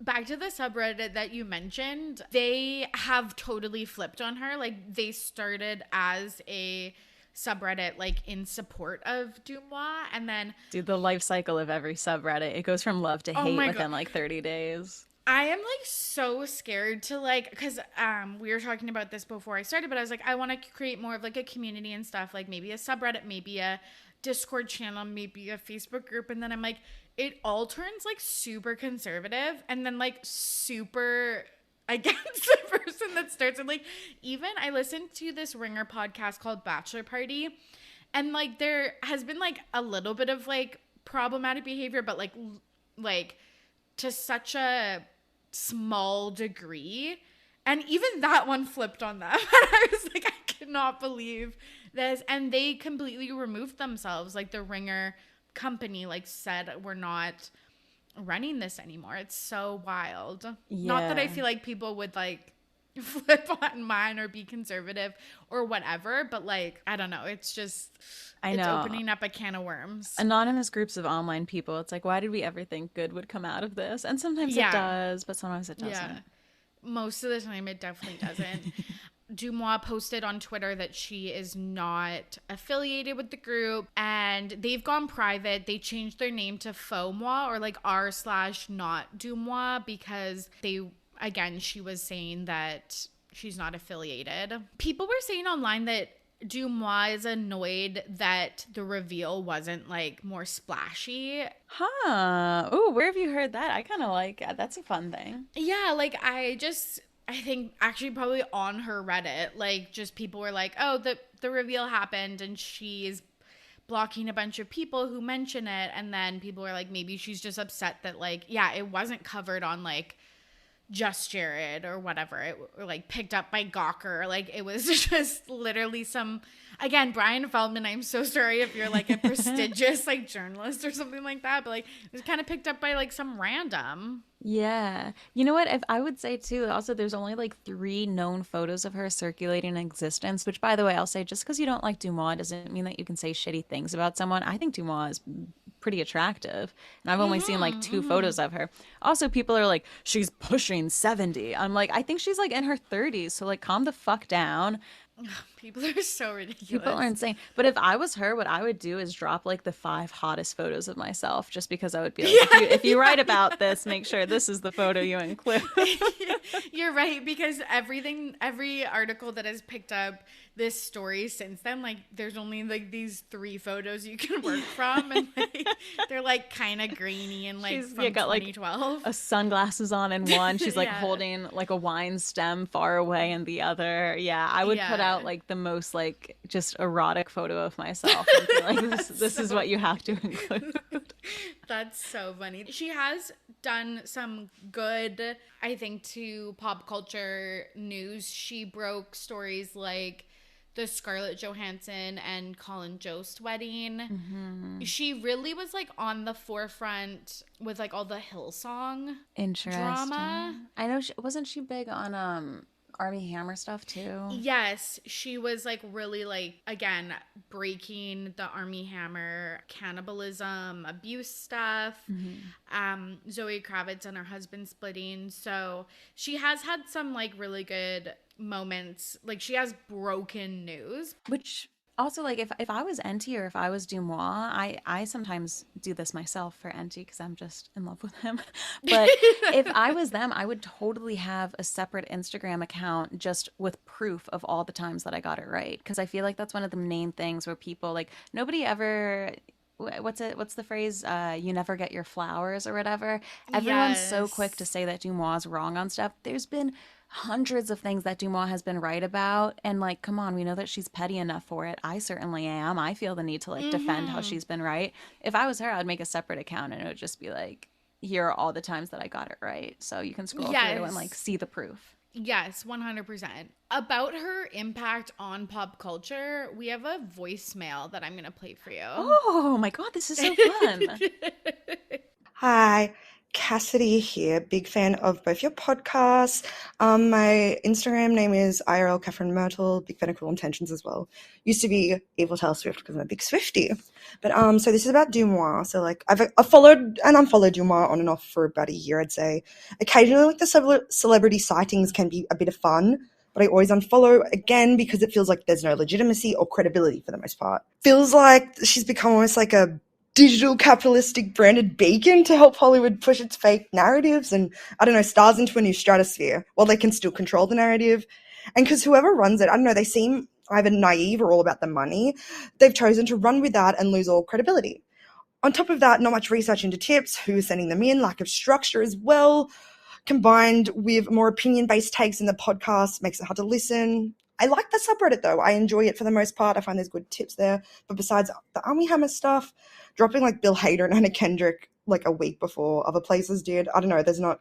Back to the subreddit that you mentioned, they have totally flipped on her. Like they started as a subreddit like in support of DeuxMoi, and then Dude, the life cycle of every subreddit, it goes from love to oh hate my god, within like 30 days. I am like so scared to like, because we were talking about this before I started, but I was like, I want to create more of like a community and stuff, like maybe a subreddit, maybe a Discord channel, maybe a Facebook group, and then I'm like, it all turns like super conservative and then like super against the person that starts. And like, even I listened to this Ringer podcast called Bachelor Party, and like there has been like a little bit of like problematic behavior, but like to such a small degree. And even that one flipped on them. And I was like, I cannot believe this. And they completely removed themselves. Like the Ringer company like said, we're not running this anymore. It's so wild. Yeah. Not that I feel like people would like flip on mine or be conservative or whatever, but like, I don't know. It's just, it's opening up a can of worms. Anonymous groups of online people. It's like, why did we ever think good would come out of this? And sometimes it does, but sometimes it doesn't. Yeah. Most of the time, it definitely doesn't. DeuxMoi posted on Twitter that she is not affiliated with the group, and they've gone private. They changed their name to FauxMoi, or like r/not DeuxMoi, because she was saying that she's not affiliated. People were saying online that DeuxMoi is annoyed that the reveal wasn't like more splashy. Huh. Oh, where have you heard that? I kind of like that's a fun thing. Yeah, like I think actually probably on her Reddit, like just people were like, oh, the reveal happened and she's blocking a bunch of people who mention it. And then people were like, maybe she's just upset that like, yeah, it wasn't covered on like Just Jared or whatever, it or like picked up by Gawker. Like it was just literally again, Brian Feldman, I'm so sorry if you're like a prestigious like journalist or something like that, but like it was kind of picked up by like some random. Yeah. You know what? If I would say too, also there's only like 3 known photos of her circulating in existence, which by the way, I'll say just because you don't like DeuxMoi doesn't mean that you can say shitty things about someone. I think DeuxMoi is pretty attractive, and I've only seen like 2 photos of her. Also, people are like, she's pushing 70. I'm like, I think she's like in her 30s, so like calm the fuck down. People are so ridiculous. People are insane. But if I was her, what I would do is drop like the 5 hottest photos of myself, just because I would be like, if you write about this, make sure this is the photo you include. You're right, because every article that has picked up this story since then, like there's only like these 3 photos you can work from, and like they're like kind of grainy and like from got 2012. Like a sunglasses on in one. She's like holding like a wine stem far away in the other. Yeah, I would put out like the most like just erotic photo of myself and be like, this is what you have to include. That's so funny. She has done some good, I think, to pop culture news. She broke stories like the Scarlett Johansson and Colin Jost wedding. Mm-hmm. She really was like on the forefront with like all the Hillsong drama. I know wasn't she big on Armie Hammer stuff too? Yes, she was like really like, again, breaking the Armie Hammer cannibalism, abuse stuff. Mm-hmm. Zoe Kravitz and her husband splitting. So she has had some like really good moments. Like she has broken news. Which also, like, if I was Enty or if I was DeuxMoi, I sometimes do this myself for Enty because I'm just in love with him. But if I was them, I would totally have a separate Instagram account just with proof of all the times that I got it right. Because I feel like that's one of the main things where people, like, nobody ever... What's the phrase? You never get your flowers or whatever. Everyone's so quick to say that DeuxMoi's wrong on stuff. There's been hundreds of things that DeuxMoi has been right about, and like, come on, we know that she's petty enough for it. I certainly am. I feel the need to like defend how she's been right. If I was her, I'd make a separate account and it would just be like, here are all the times that I got it right, so you can scroll through and like see the proof. Yes, 100%. About her impact on pop culture, we have a voicemail that I'm going to play for you. Oh my God, this is so fun. Hi, Cassidy here. Big fan of both your podcasts. My Instagram name is IRL Catherine Myrtle. Big fan of Cruel Intentions as well. Used to be Evil Taylor Swift because I'm a big Swiftie. But so this is about DeuxMoi. So like I've followed and unfollowed DeuxMoi on and off for about a year, I'd say. Occasionally, like the celebrity sightings can be a bit of fun, but I always unfollow again because it feels like there's no legitimacy or credibility for the most part. Feels like she's become almost like a digital capitalistic branded beacon to help Hollywood push its fake narratives and, I don't know, stars into a new stratosphere while they can still control the narrative. And because whoever runs it, I don't know, they seem either naive or all about the money, they've chosen to run with that and lose all credibility. On top of that, not much research into tips, who's sending them in, lack of structure as well, combined with more opinion-based takes in the podcast makes it hard to listen. I like the subreddit though. I enjoy it for the most part. I find there's good tips there. But besides the Army Hammer stuff, dropping like Bill Hader and Anna Kendrick like a week before other places did, I don't know, there's not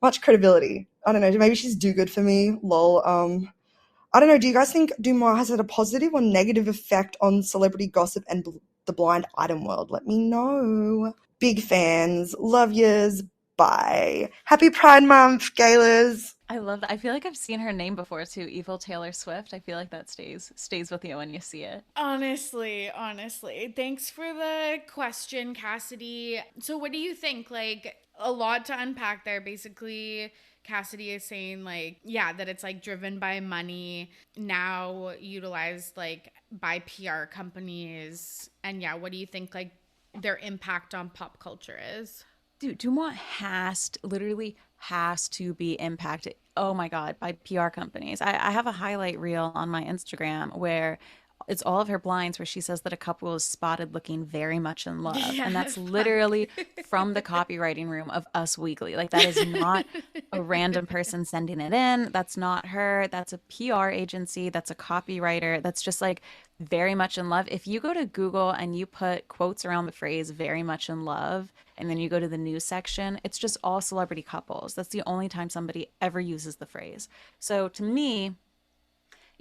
much credibility. I don't know, maybe she's do good for me, lol. I don't know, do you guys think DeuxMoi has had a positive or negative effect on celebrity gossip and the blind item world? Let me know. Big fans. Love yous. Bye. Happy Pride Month, Gaylors. I love that. I feel like I've seen her name before too, Evil Taylor Swift. I feel like that stays with you when you see it. Honestly. Thanks for the question, Cassidy. So what do you think? Like, a lot to unpack there. Basically, Cassidy is saying like, yeah, that it's like driven by money, now utilized like by PR companies. And yeah, what do you think like their impact on pop culture is? Dude, DeuxMoi literally has to be impacted. Oh my God, by PR companies. I have a highlight reel on my Instagram where it's all of her blinds where she says that a couple is spotted looking very much in love. Yeah, And that's literally from the copywriting room of Us Weekly. Like, that is not a random person sending it in. That's not her. That's a PR agency. That's a copywriter. That's just like very much in love. If you go to Google and you put quotes around the phrase very much in love, and then you go to the news section, it's just all celebrity couples. That's the only time somebody ever uses the phrase. So to me,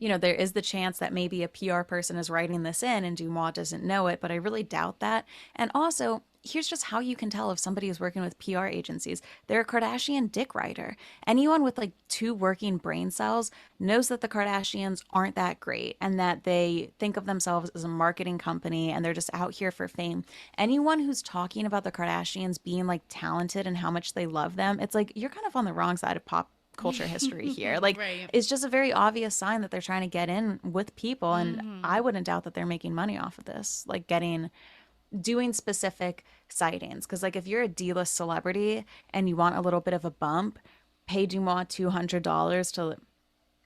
there is the chance that maybe a PR person is writing this in and DeuxMoi doesn't know it, but I really doubt that. And also, here's just how you can tell if somebody is working with PR agencies. They're a Kardashian dick writer. Anyone with like 2 working brain cells knows that the Kardashians aren't that great and that they think of themselves as a marketing company and they're just out here for fame. Anyone who's talking about the Kardashians being like talented and how much they love them, it's like you're kind of on the wrong side of pop culture history here. Like, Right. it's just a very obvious sign that they're trying to get in with people. And I wouldn't doubt that they're making money off of this, like doing specific sightings. Because like if you're a D-list celebrity and you want a little bit of a bump, pay DeuxMoi $200 to,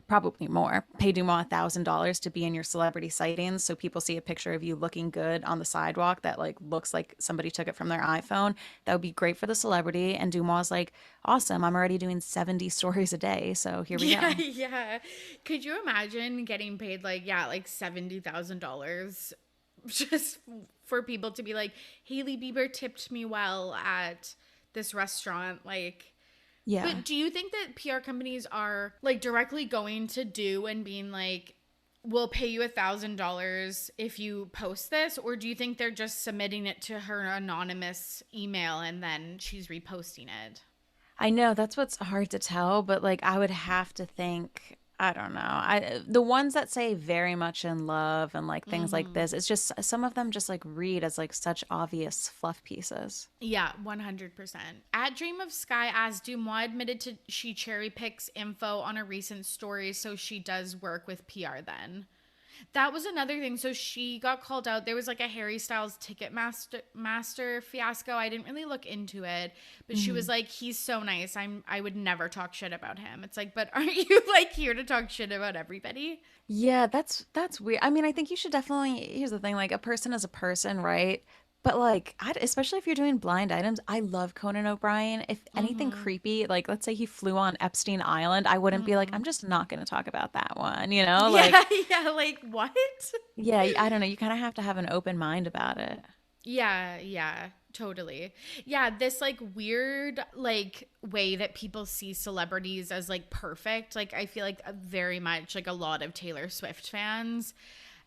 probably more, pay DeuxMoi $1,000 to be in your celebrity sightings, so people see a picture of you looking good on the sidewalk that like looks like somebody took it from their iPhone. That would be great for the celebrity. And DeuxMoi's like, awesome, I'm already doing 70 stories a day, so here we go. Yeah. Could you imagine getting paid like $70,000 just for people to be like, Hailey Bieber tipped me well at this restaurant? Like, Yeah. but do you think that PR companies are like directly going to Deux and being like, we'll pay you $1,000 if you post this? Or do you think they're just submitting it to her anonymous email and then she's reposting it? I know that's what's hard to tell, but like I would have to think, I don't know. The ones that say very much in love and like things like this, it's just some of them just like read as like such obvious fluff pieces. Yeah, 100%. At Dream of Sky asked, DeuxMoi admitted to she cherry picks info on a recent story, so she does work with PR then. That was another thing. So she got called out. There was like a Harry Styles Ticketmaster fiasco. I didn't really look into it, but she was like, he's so nice. I would never talk shit about him. It's like, but aren't you like here to talk shit about everybody? Yeah, that's weird. I mean, I think you should definitely, here's the thing, like a person is a person, right? But like, especially if you're doing blind items, I love Conan O'Brien. If anything creepy, like let's say he flew on Epstein Island, I wouldn't be like, I'm just not going to talk about that one, you know? Like, Yeah, like what? yeah, I don't know. You kind of have to have an open mind about it. Yeah, totally. Yeah, this like weird like way that people see celebrities as like perfect. Like I feel like very much like a lot of Taylor Swift fans,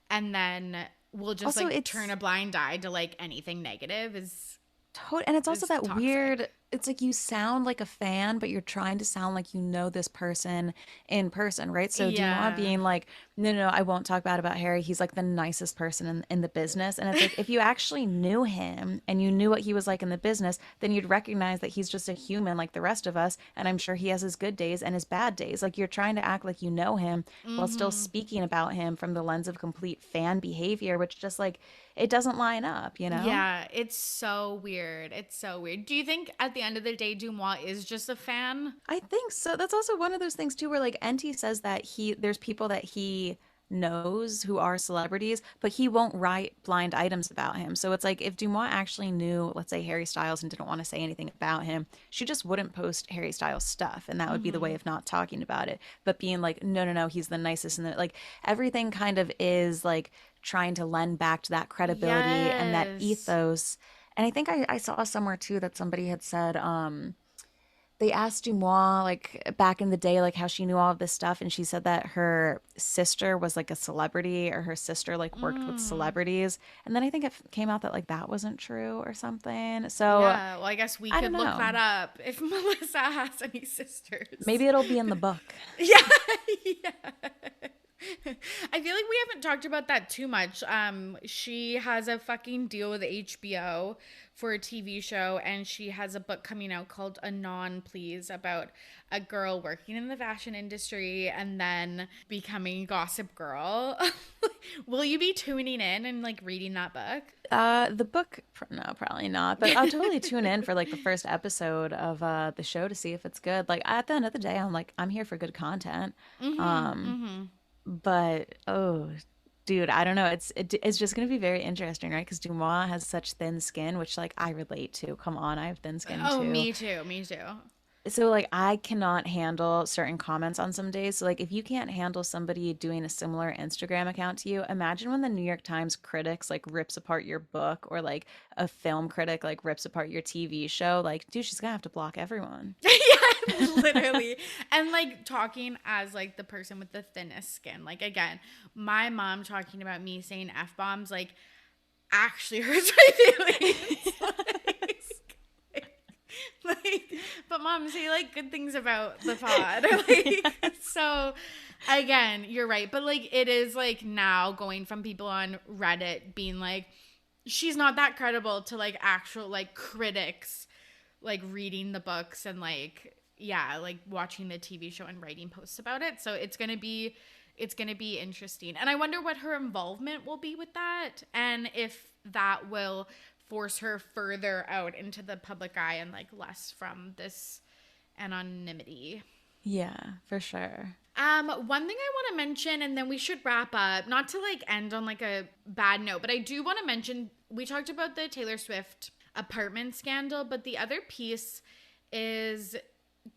and then we'll just Also, like turn a blind eye to like anything negative is And it's also that toxic. weird, it's like you sound like a fan, but you're trying to sound like you know this person in person, right? So Yeah. DeuxMoi being like, no, I won't talk bad about Harry. He's like the nicest person in the business. And it's like, if you actually knew him and you knew what he was like in the business, then you'd recognize that he's just a human like the rest of us. And I'm sure he has his good days and his bad days. Like you're trying to act like you know him while still speaking about him from the lens of complete fan behavior, which just like, it doesn't line up, you know? Yeah, it's so weird. It's so weird. Do you think at the end of the day DeuxMoi is just a fan? I think so. That's also one of those things too, where like NT says that there's people that he knows who are celebrities, but he won't write blind items about him. So it's like if DeuxMoi actually knew, let's say, Harry Styles and didn't want to say anything about him, she just wouldn't post Harry Styles stuff, and that would be the way of not talking about it. But being like, no, no, no, he's the nicest, and like everything kind of is like trying to lend back to that credibility and that Yes. ethos. And I think I saw somewhere too that somebody had said, they asked DeuxMoi like back in the day like how she knew all of this stuff, and she said that her sister was like a celebrity, or her sister like worked with celebrities, and then I think it came out that like that wasn't true or something. So Yeah, well, I guess we I could don't look that know. up if Melissa has any sisters. Maybe it'll be in the book. Yeah, yeah. I feel like we haven't talked about that too much. She has a fucking deal with HBO for a TV show, and she has a book coming out called Anon Please, about a girl working in the fashion industry and then becoming Gossip Girl. Will you be tuning in and like reading that book? The book, no, probably not. But I'll totally tune in for like the first episode of the show to see if it's good. Like at the end of the day, I'm like, I'm here for good content. But oh, dude, I don't know. It's just gonna be very interesting, right? Because DeuxMoi has such thin skin, which like I relate to. Come on, I have thin skin Oh, too. me too. Me too. So like I cannot handle certain comments on some days. So like if you can't handle somebody doing a similar Instagram account to you, imagine when the New York Times critics like rips apart your book, or like a film critic like rips apart your TV show. Like, dude, she's gonna have to block everyone. Yeah, literally. And like talking as like the person with the thinnest skin. Like again, my mom talking about me saying F bombs like actually hurts my feelings. Like, but mom, say like good things about the pod. Like, so again, you're right. But like it is like now going from people on Reddit being like, she's not that credible, to like actual like critics like reading the books and like yeah, like watching the TV show and writing posts about it. So it's gonna be interesting. And I wonder what her involvement will be with that, and if that will force her further out into the public eye and like less from this anonymity. Yeah, for sure. One thing I want to mention, and then we should wrap up, not to like end on like a bad note, but I do want to mention, we talked about the Taylor Swift apartment scandal, but the other piece is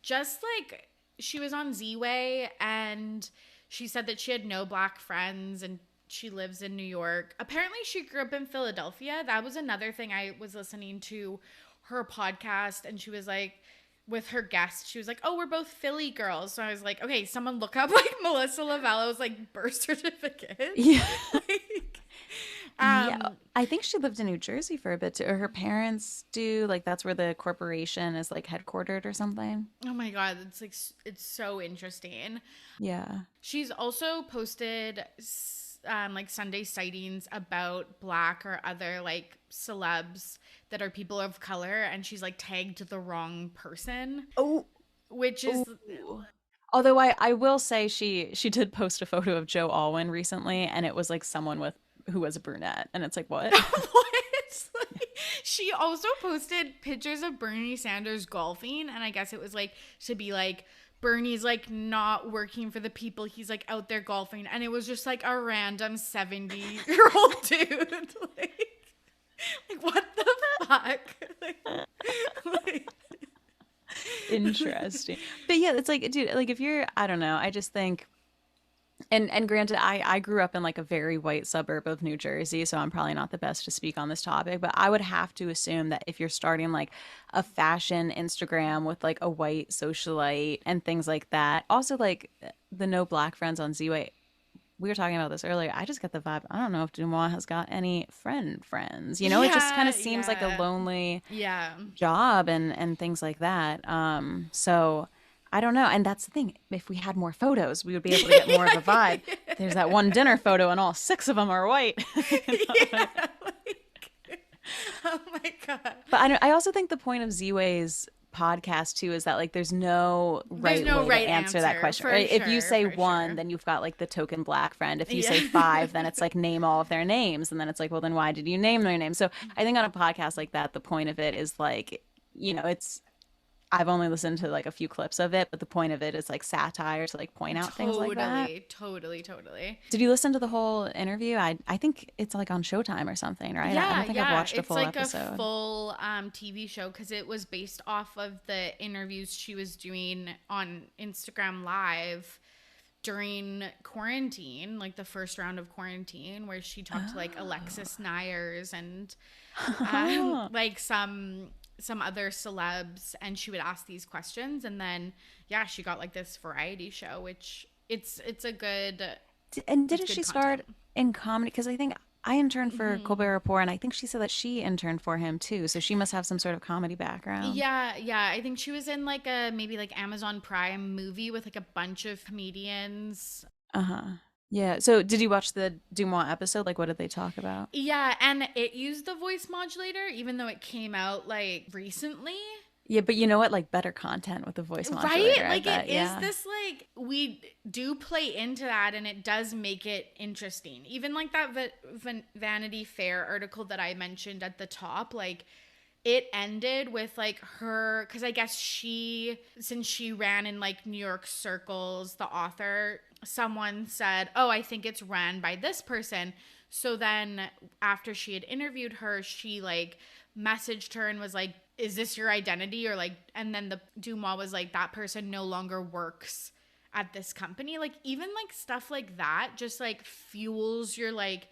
just like she was on Z-Way and she said that she had no black friends and she lives in New York. Apparently she grew up in Philadelphia. That was another thing. I was listening to her podcast and she was like, with her guest, she was like, oh, we're both Philly girls. So I was like, okay, someone look up like Melissa Lavello's like birth certificate. Yeah. Like, Yeah, I think she lived in New Jersey for a bit too. Or her parents do. Like that's where the corporation is like headquartered or something. oh my God, it's like, it's so interesting. Yeah. She's also posted like Sunday sightings about black or other like celebs that are people of color, and she's like tagged the wrong person, Oh, which is although I will say she did post a photo of Joe Alwyn recently, and it was like someone with who was a brunette, and it's like what? what? Like, she also posted pictures of Bernie Sanders golfing, and I guess it was like to be like Bernie's like not working for the people, he's like out there golfing, and it was just like a random 70-year-old dude. Like what the fuck? Like, Interesting. But yeah, it's like, dude, like if you're, I don't know, I just think, and granted, I grew up in like a very white suburb of New Jersey, so I'm probably not the best to speak on this topic, but I would have to assume that if you're starting like a fashion Instagram with like a white socialite and things like that, also like the no black friends on Z-Way, we were talking about this earlier. I just get the vibe. I don't know if DeuxMoi has got any friends. You know, it just kind of seems like a yeah. lonely yeah. job and things like that. So I don't know. And that's the thing. If we had more photos, we would be able to get more of a vibe. There's that one dinner photo, and all 6 of them are white. Yeah, like, oh my God. But I also think the point of Z-Way's podcast too is that like there's no right no way right to answer that answer, question, for right? If you sure, say for one, sure. then you've got like the token black friend. If you Yeah. say 5, then it's like name all of their names, and then it's like, well, then why did you name their names? So I think on a podcast like that, the point of it is like, you know, it's I've only listened to like a few clips of it, but the point of it is like satire to like point out things like that. Totally. Did you listen to the whole interview? I think it's like on Showtime or something, right? I don't think I've watched a full episode. It's like a full TV show because it was based off of the interviews she was doing on Instagram Live during quarantine, like the first round of quarantine, where she talked to like Alexis Nyers and like some other celebs, and she would ask these questions, and then she got like this variety show, which it's a good. And didn't she start in comedy? Because I think I interned for Colbert Report, and I think she said that she interned for him too. So she must have some sort of comedy background. Yeah. I think she was in like a maybe like Amazon Prime movie with like a bunch of comedians. Yeah. So did you watch the DeuxMoi episode? Like, what did they talk about? Yeah, and it used the voice modulator, even though it came out like recently. Yeah, but you know what? Like, better content with the voice modulator. Right? Like, it is this, like, we do play into that, and it does make it interesting. Even, like, that Vanity Fair article that I mentioned at the top, like, it ended with, like, her, because I guess since she ran in, like, New York circles, the author, someone said, oh, I think it's ran by this person. So then, after she had interviewed her, she, like, messaged her and was like, is this your identity? Or like, and then the DeuxMoi was like, that person no longer works at this company. Like, even like stuff like that just like fuels your like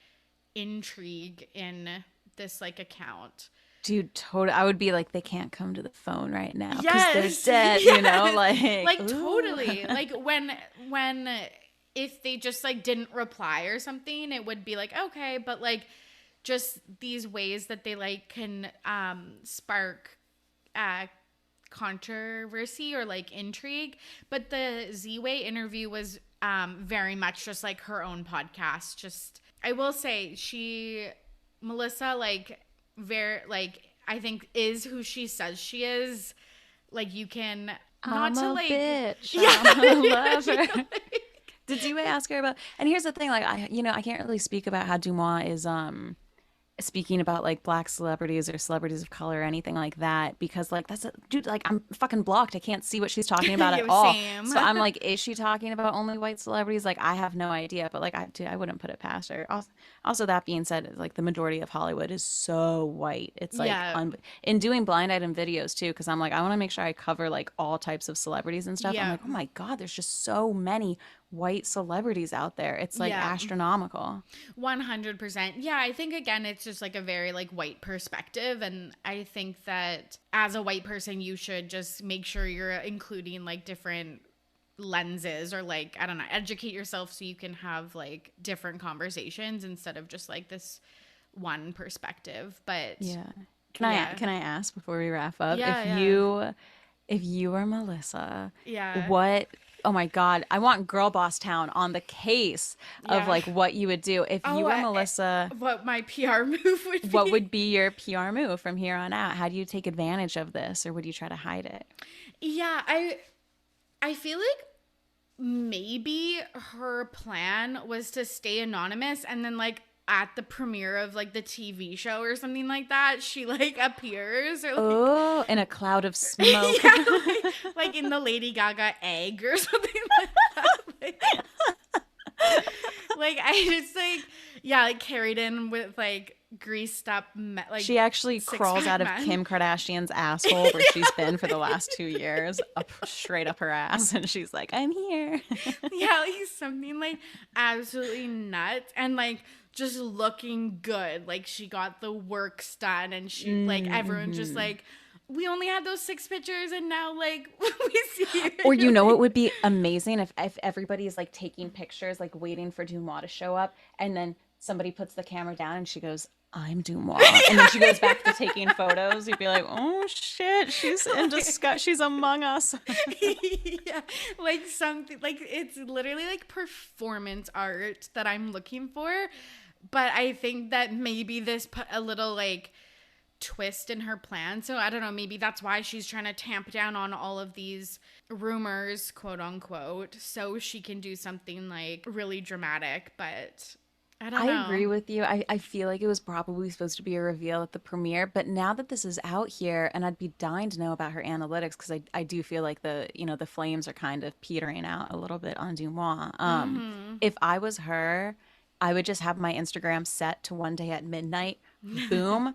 intrigue in this like account. Dude, totally. I would be like, they can't come to the phone right now because Yes, they're dead, yes. you know? Like Totally. Like when if they just like didn't reply or something, it would be like, okay, but like just these ways that they like can spark controversy or like intrigue. But the Z-Way interview was very much just like her own podcast. Just, I will say, Melissa, like, I think is who she says she is. Like, you can I'm not to a like bitch. Yeah. I'm a lover. Did Z-Way ask her about? And here's the thing, like, I can't really speak about how DeuxMoi is speaking about like black celebrities or celebrities of color or anything like that, because like dude, like I'm fucking blocked. I can't see what she's talking about at all. Same. So I'm like, is she talking about only white celebrities? Like, I have no idea, but like I wouldn't put it past her. Also that being said, like the majority of Hollywood is so white. It's like in doing blind item videos too, because I'm like, I want to make sure I cover like all types of celebrities and stuff. I'm like, oh my God, there's just so many white celebrities out there. It's like astronomical. 100%. Yeah, I think again it's just like a very like white perspective, and I think that as a white person you should just make sure you're including like different lenses, or like, I don't know, educate yourself so you can have like different conversations instead of just like this one perspective. But can I ask before we wrap up, if you were Melissa, what, oh my God, I want Girl Boss Town on the case of like what you would do if you were Melissa. What my PR move would be. What would be your PR move from here on out? How do you take advantage of this, or would you try to hide it? Yeah, I feel like maybe her plan was to stay anonymous, and then like at the premiere of like the TV show or something like that, she like appears, or like, in a cloud of smoke. like in the Lady Gaga egg or something like that. Like I just like carried in with like greased up like she actually crawls out of Kim Kardashian's asshole where she's been for the last 2 years, straight up her ass, and she's like, I'm here. Like something like absolutely nuts, and like just looking good. Like she got the works done, and she like everyone's just like, we only had those 6 pictures and now like we see it. Or you know what would be amazing if everybody's like taking pictures, like waiting for DeuxMoi to show up, and then somebody puts the camera down and she goes, I'm DeuxMoi, and then she goes back to taking photos. You'd be like, oh shit, she's in disgust, she's among us. Like something like, it's literally like performance art that I'm looking for. But I think that maybe this put a little like twist in her plan. So I don't know, maybe that's why she's trying to tamp down on all of these rumors, quote unquote, so she can do something like really dramatic. But I don't know. I agree with you. I feel like it was probably supposed to be a reveal at the premiere, but now that this is out here, and I'd be dying to know about her analytics because I do feel like the flames are kind of petering out a little bit on DeuxMoi. If I was her, I would just have my Instagram set to one day at midnight. Boom.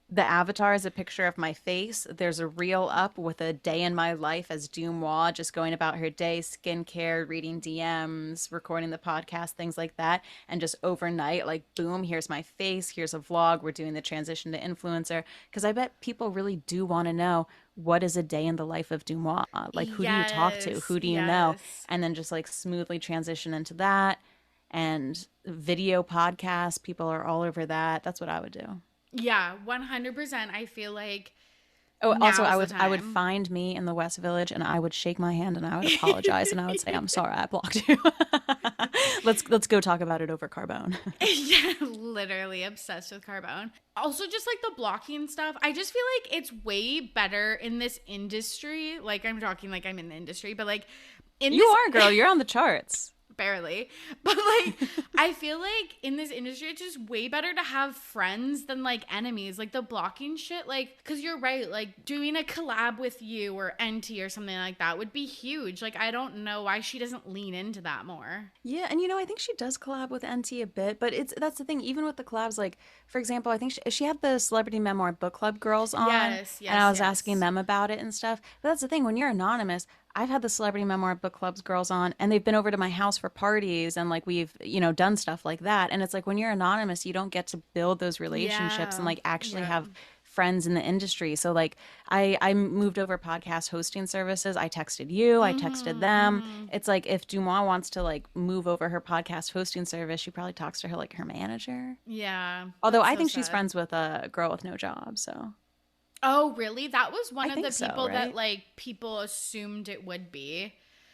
The avatar is a picture of my face. There's a reel up with a day in my life as DeuxMoi, just going about her day, skincare, reading DMs, recording the podcast, things like that. And just overnight, like, boom, here's my face. Here's a vlog. We're doing the transition to influencer. Because I bet people really do want to know, what is a day in the life of DeuxMoi? Like, who do you talk to? Who do you know? And then just like smoothly transition into that. And video podcasts, people are all over that. That's what I would do. Yeah, 100%. I feel like also now's the I would time. find me in the West Village and I would shake my hand and I would apologize and I would say, I'm sorry, I blocked you. Let's go talk about it over Carbone. Yeah, literally obsessed with Carbone. Also, just like the blocking stuff, I just feel like it's way better in this industry. Like, I'm talking like I'm in the industry, but like in You are, girl. You're on the charts. barely, but like I feel like in this industry it's just way better to have friends than like enemies. Like the blocking shit, like, because you're right, like doing a collab with you or NT or something like that would be huge. Like, I don't know why she doesn't lean into that more. Yeah, and I think she does collab with NT a bit, but that's the thing. Even with the collabs, like for example, I think she had the Celebrity Memoir Book Club girls on, Yes, and I was yes. asking them about it and stuff. But that's the thing, when you're anonymous, I've had the Celebrity Memoir Book Club's girls on, and they've been over to my house for parties, and like we've done stuff like that. And it's like when you're anonymous, you don't get to build those relationships and like actually have friends in the industry. So like I moved over podcast hosting services. I texted you, I texted them. It's like if DeuxMoi wants to like move over her podcast hosting service, she probably talks to her manager. Yeah. Although that's I so think she's sad. friends with a girl with no job. So Oh, really? That was one I of the think so, people that right? like people assumed it would be.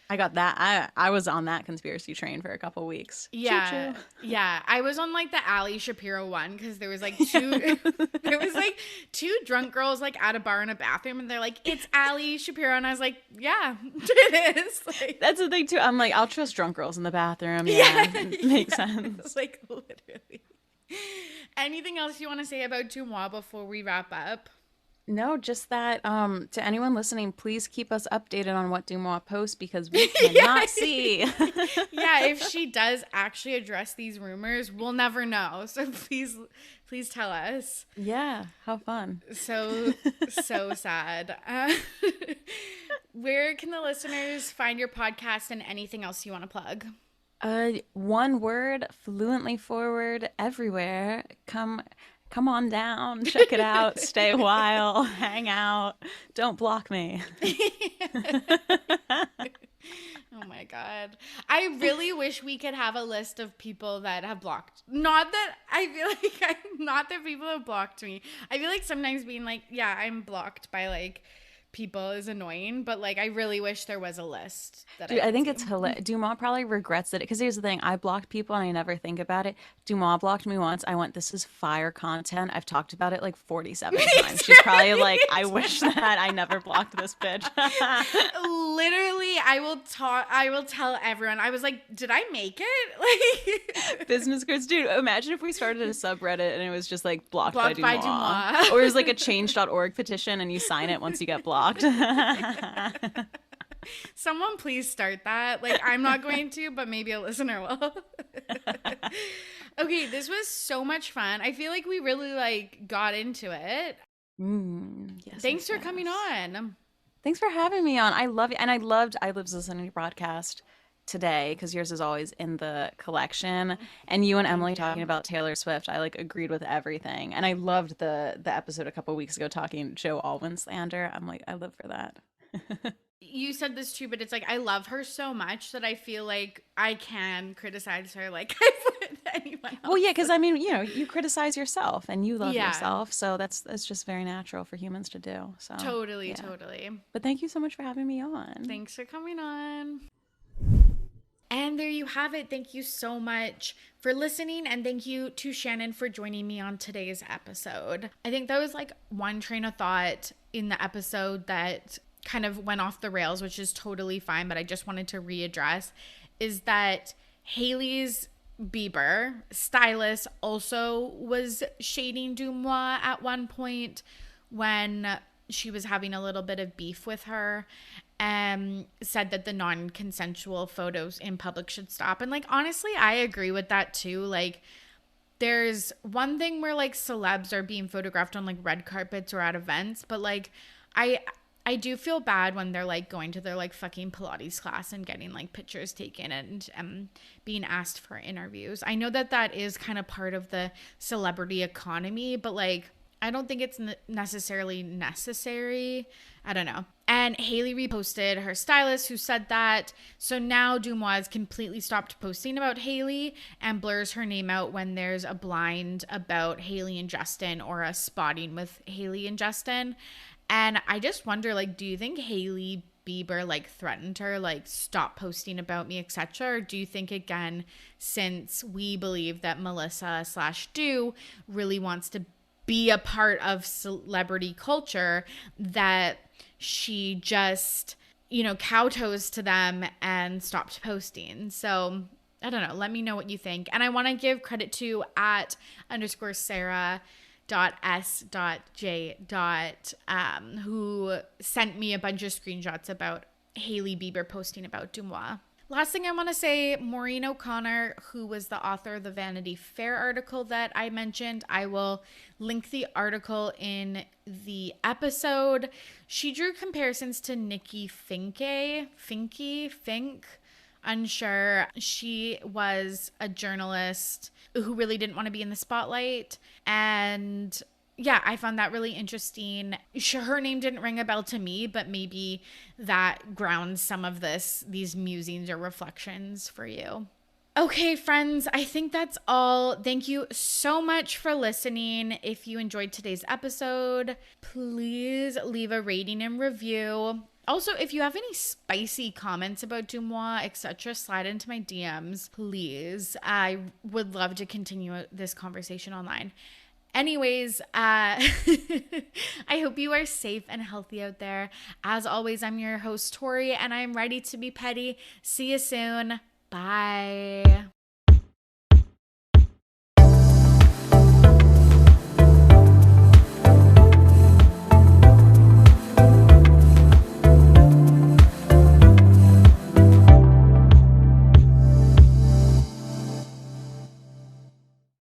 I got that. I was on that conspiracy train for a couple weeks. Yeah. Choo-choo. Yeah. I was on like the Ali Shapiro one because there was like two there was like two drunk girls like at a bar in a bathroom and they're like, it's Ali Shapiro, and I was like, yeah, it is. Like, That's the thing too. I'm like, I'll trust drunk girls in the bathroom. Yeah, makes sense. like literally. Anything else you want to say about DeuxMoi before we wrap up? No, just that to anyone listening, please keep us updated on what DeuxMoi posts because we cannot see. Yeah, if she does actually address these rumors, we'll never know. So please tell us. Yeah, how fun. So sad. Where can the listeners find your podcast and anything else you want to plug? One word, Fluently Forward everywhere. Come on down, check it out, stay a while, hang out. Don't block me. Oh my God. I really wish we could have a list of people that have blocked. Not that I feel like not that people have blocked me. I feel like sometimes being like, yeah, I'm blocked by like people is annoying, but like I really wish there was a list that Dude, I could think do. it's hilarious. DeuxMoi probably regrets it because here's the thing: I blocked people and I never think about it. DeuxMoi blocked me once. I went, "This is fire content." I've talked about it like 47 times. She's probably like, "I wish that I never blocked this bitch." Literally, I will tell everyone. I was like, did I make it? Like Business cards, dude. Imagine if we started a subreddit and it was just like blocked Blocked by by DeuxMoi. DeuxMoi. Or it was like a change.org petition and you sign it once you get blocked. Someone please start that. Like, I'm not going to, but maybe a listener will. Okay, this was so much fun. I feel like we really like got into it. Yes, Thanks yes, for coming yes. on. Thanks for having me on. I love it. And I lived listening to your podcast today because yours is always in the collection. And you and Emily talking about Taylor Swift, I like agreed with everything. And I loved the episode a couple weeks ago talking Joe Alwyn slander. I'm like, I live for that. You said this too, but it's like I love her so much that I feel like I can criticize her like I would anyone else. Well, yeah, because I mean, you criticize yourself and you love Yeah. yourself. So that's just very natural for humans to do. So Totally. But thank you so much for having me on. Thanks for coming on. And there you have it. Thank you so much for listening. And thank you to Shannon for joining me on today's episode. I think that was like one train of thought in the episode that kind of went off the rails, which is totally fine. But I just wanted to readdress is that Haley's Bieber stylist also was shading DeuxMoi at one point when she was having a little bit of beef with her, and said that the non-consensual photos in public should stop. And like, honestly, I agree with that too. Like, there's one thing where like celebs are being photographed on like red carpets or at events, but like I do feel bad when they're like going to their like fucking Pilates class and getting like pictures taken and being asked for interviews. I know that that is kind of part of the celebrity economy, but like, I don't think it's necessarily necessary. I don't know. And Hailey reposted her stylist who said that. So now DeuxMoi has completely stopped posting about Hailey and blurs her name out when there's a blind about Hailey and Justin or a spotting with Hailey and Justin. And I just wonder, like, do you think Hailey Bieber like threatened her, like, stop posting about me, etc.? Or do you think, again, since we believe that Melissa / Deux really wants to be a part of celebrity culture, that she just, you know, kowtows to them and stopped posting? So I don't know. Let me know what you think. And I want to give credit to @_Sarah.s.j. Who sent me a bunch of screenshots about Hailey Bieber posting about DeuxMoi. Last thing I want to say, Maureen O'Connor, who was the author of the Vanity Fair article that I mentioned, I will link the article in the episode. She drew comparisons to Nikki Fink, unsure. She was a journalist who really didn't want to be in the spotlight, and yeah, I found that really interesting. Sure, her name didn't ring a bell to me, but maybe that grounds some of these musings or reflections for you. Okay, friends, I think that's all. Thank you so much for listening. If you enjoyed today's episode, please leave a rating and review. Also, if you have any spicy comments about DeuxMoi, etc., slide into my DMs, please. I would love to continue this conversation online. Anyways, I hope you are safe and healthy out there. As always, I'm your host, Torry, and I'm ready to be petty. See you soon. Bye.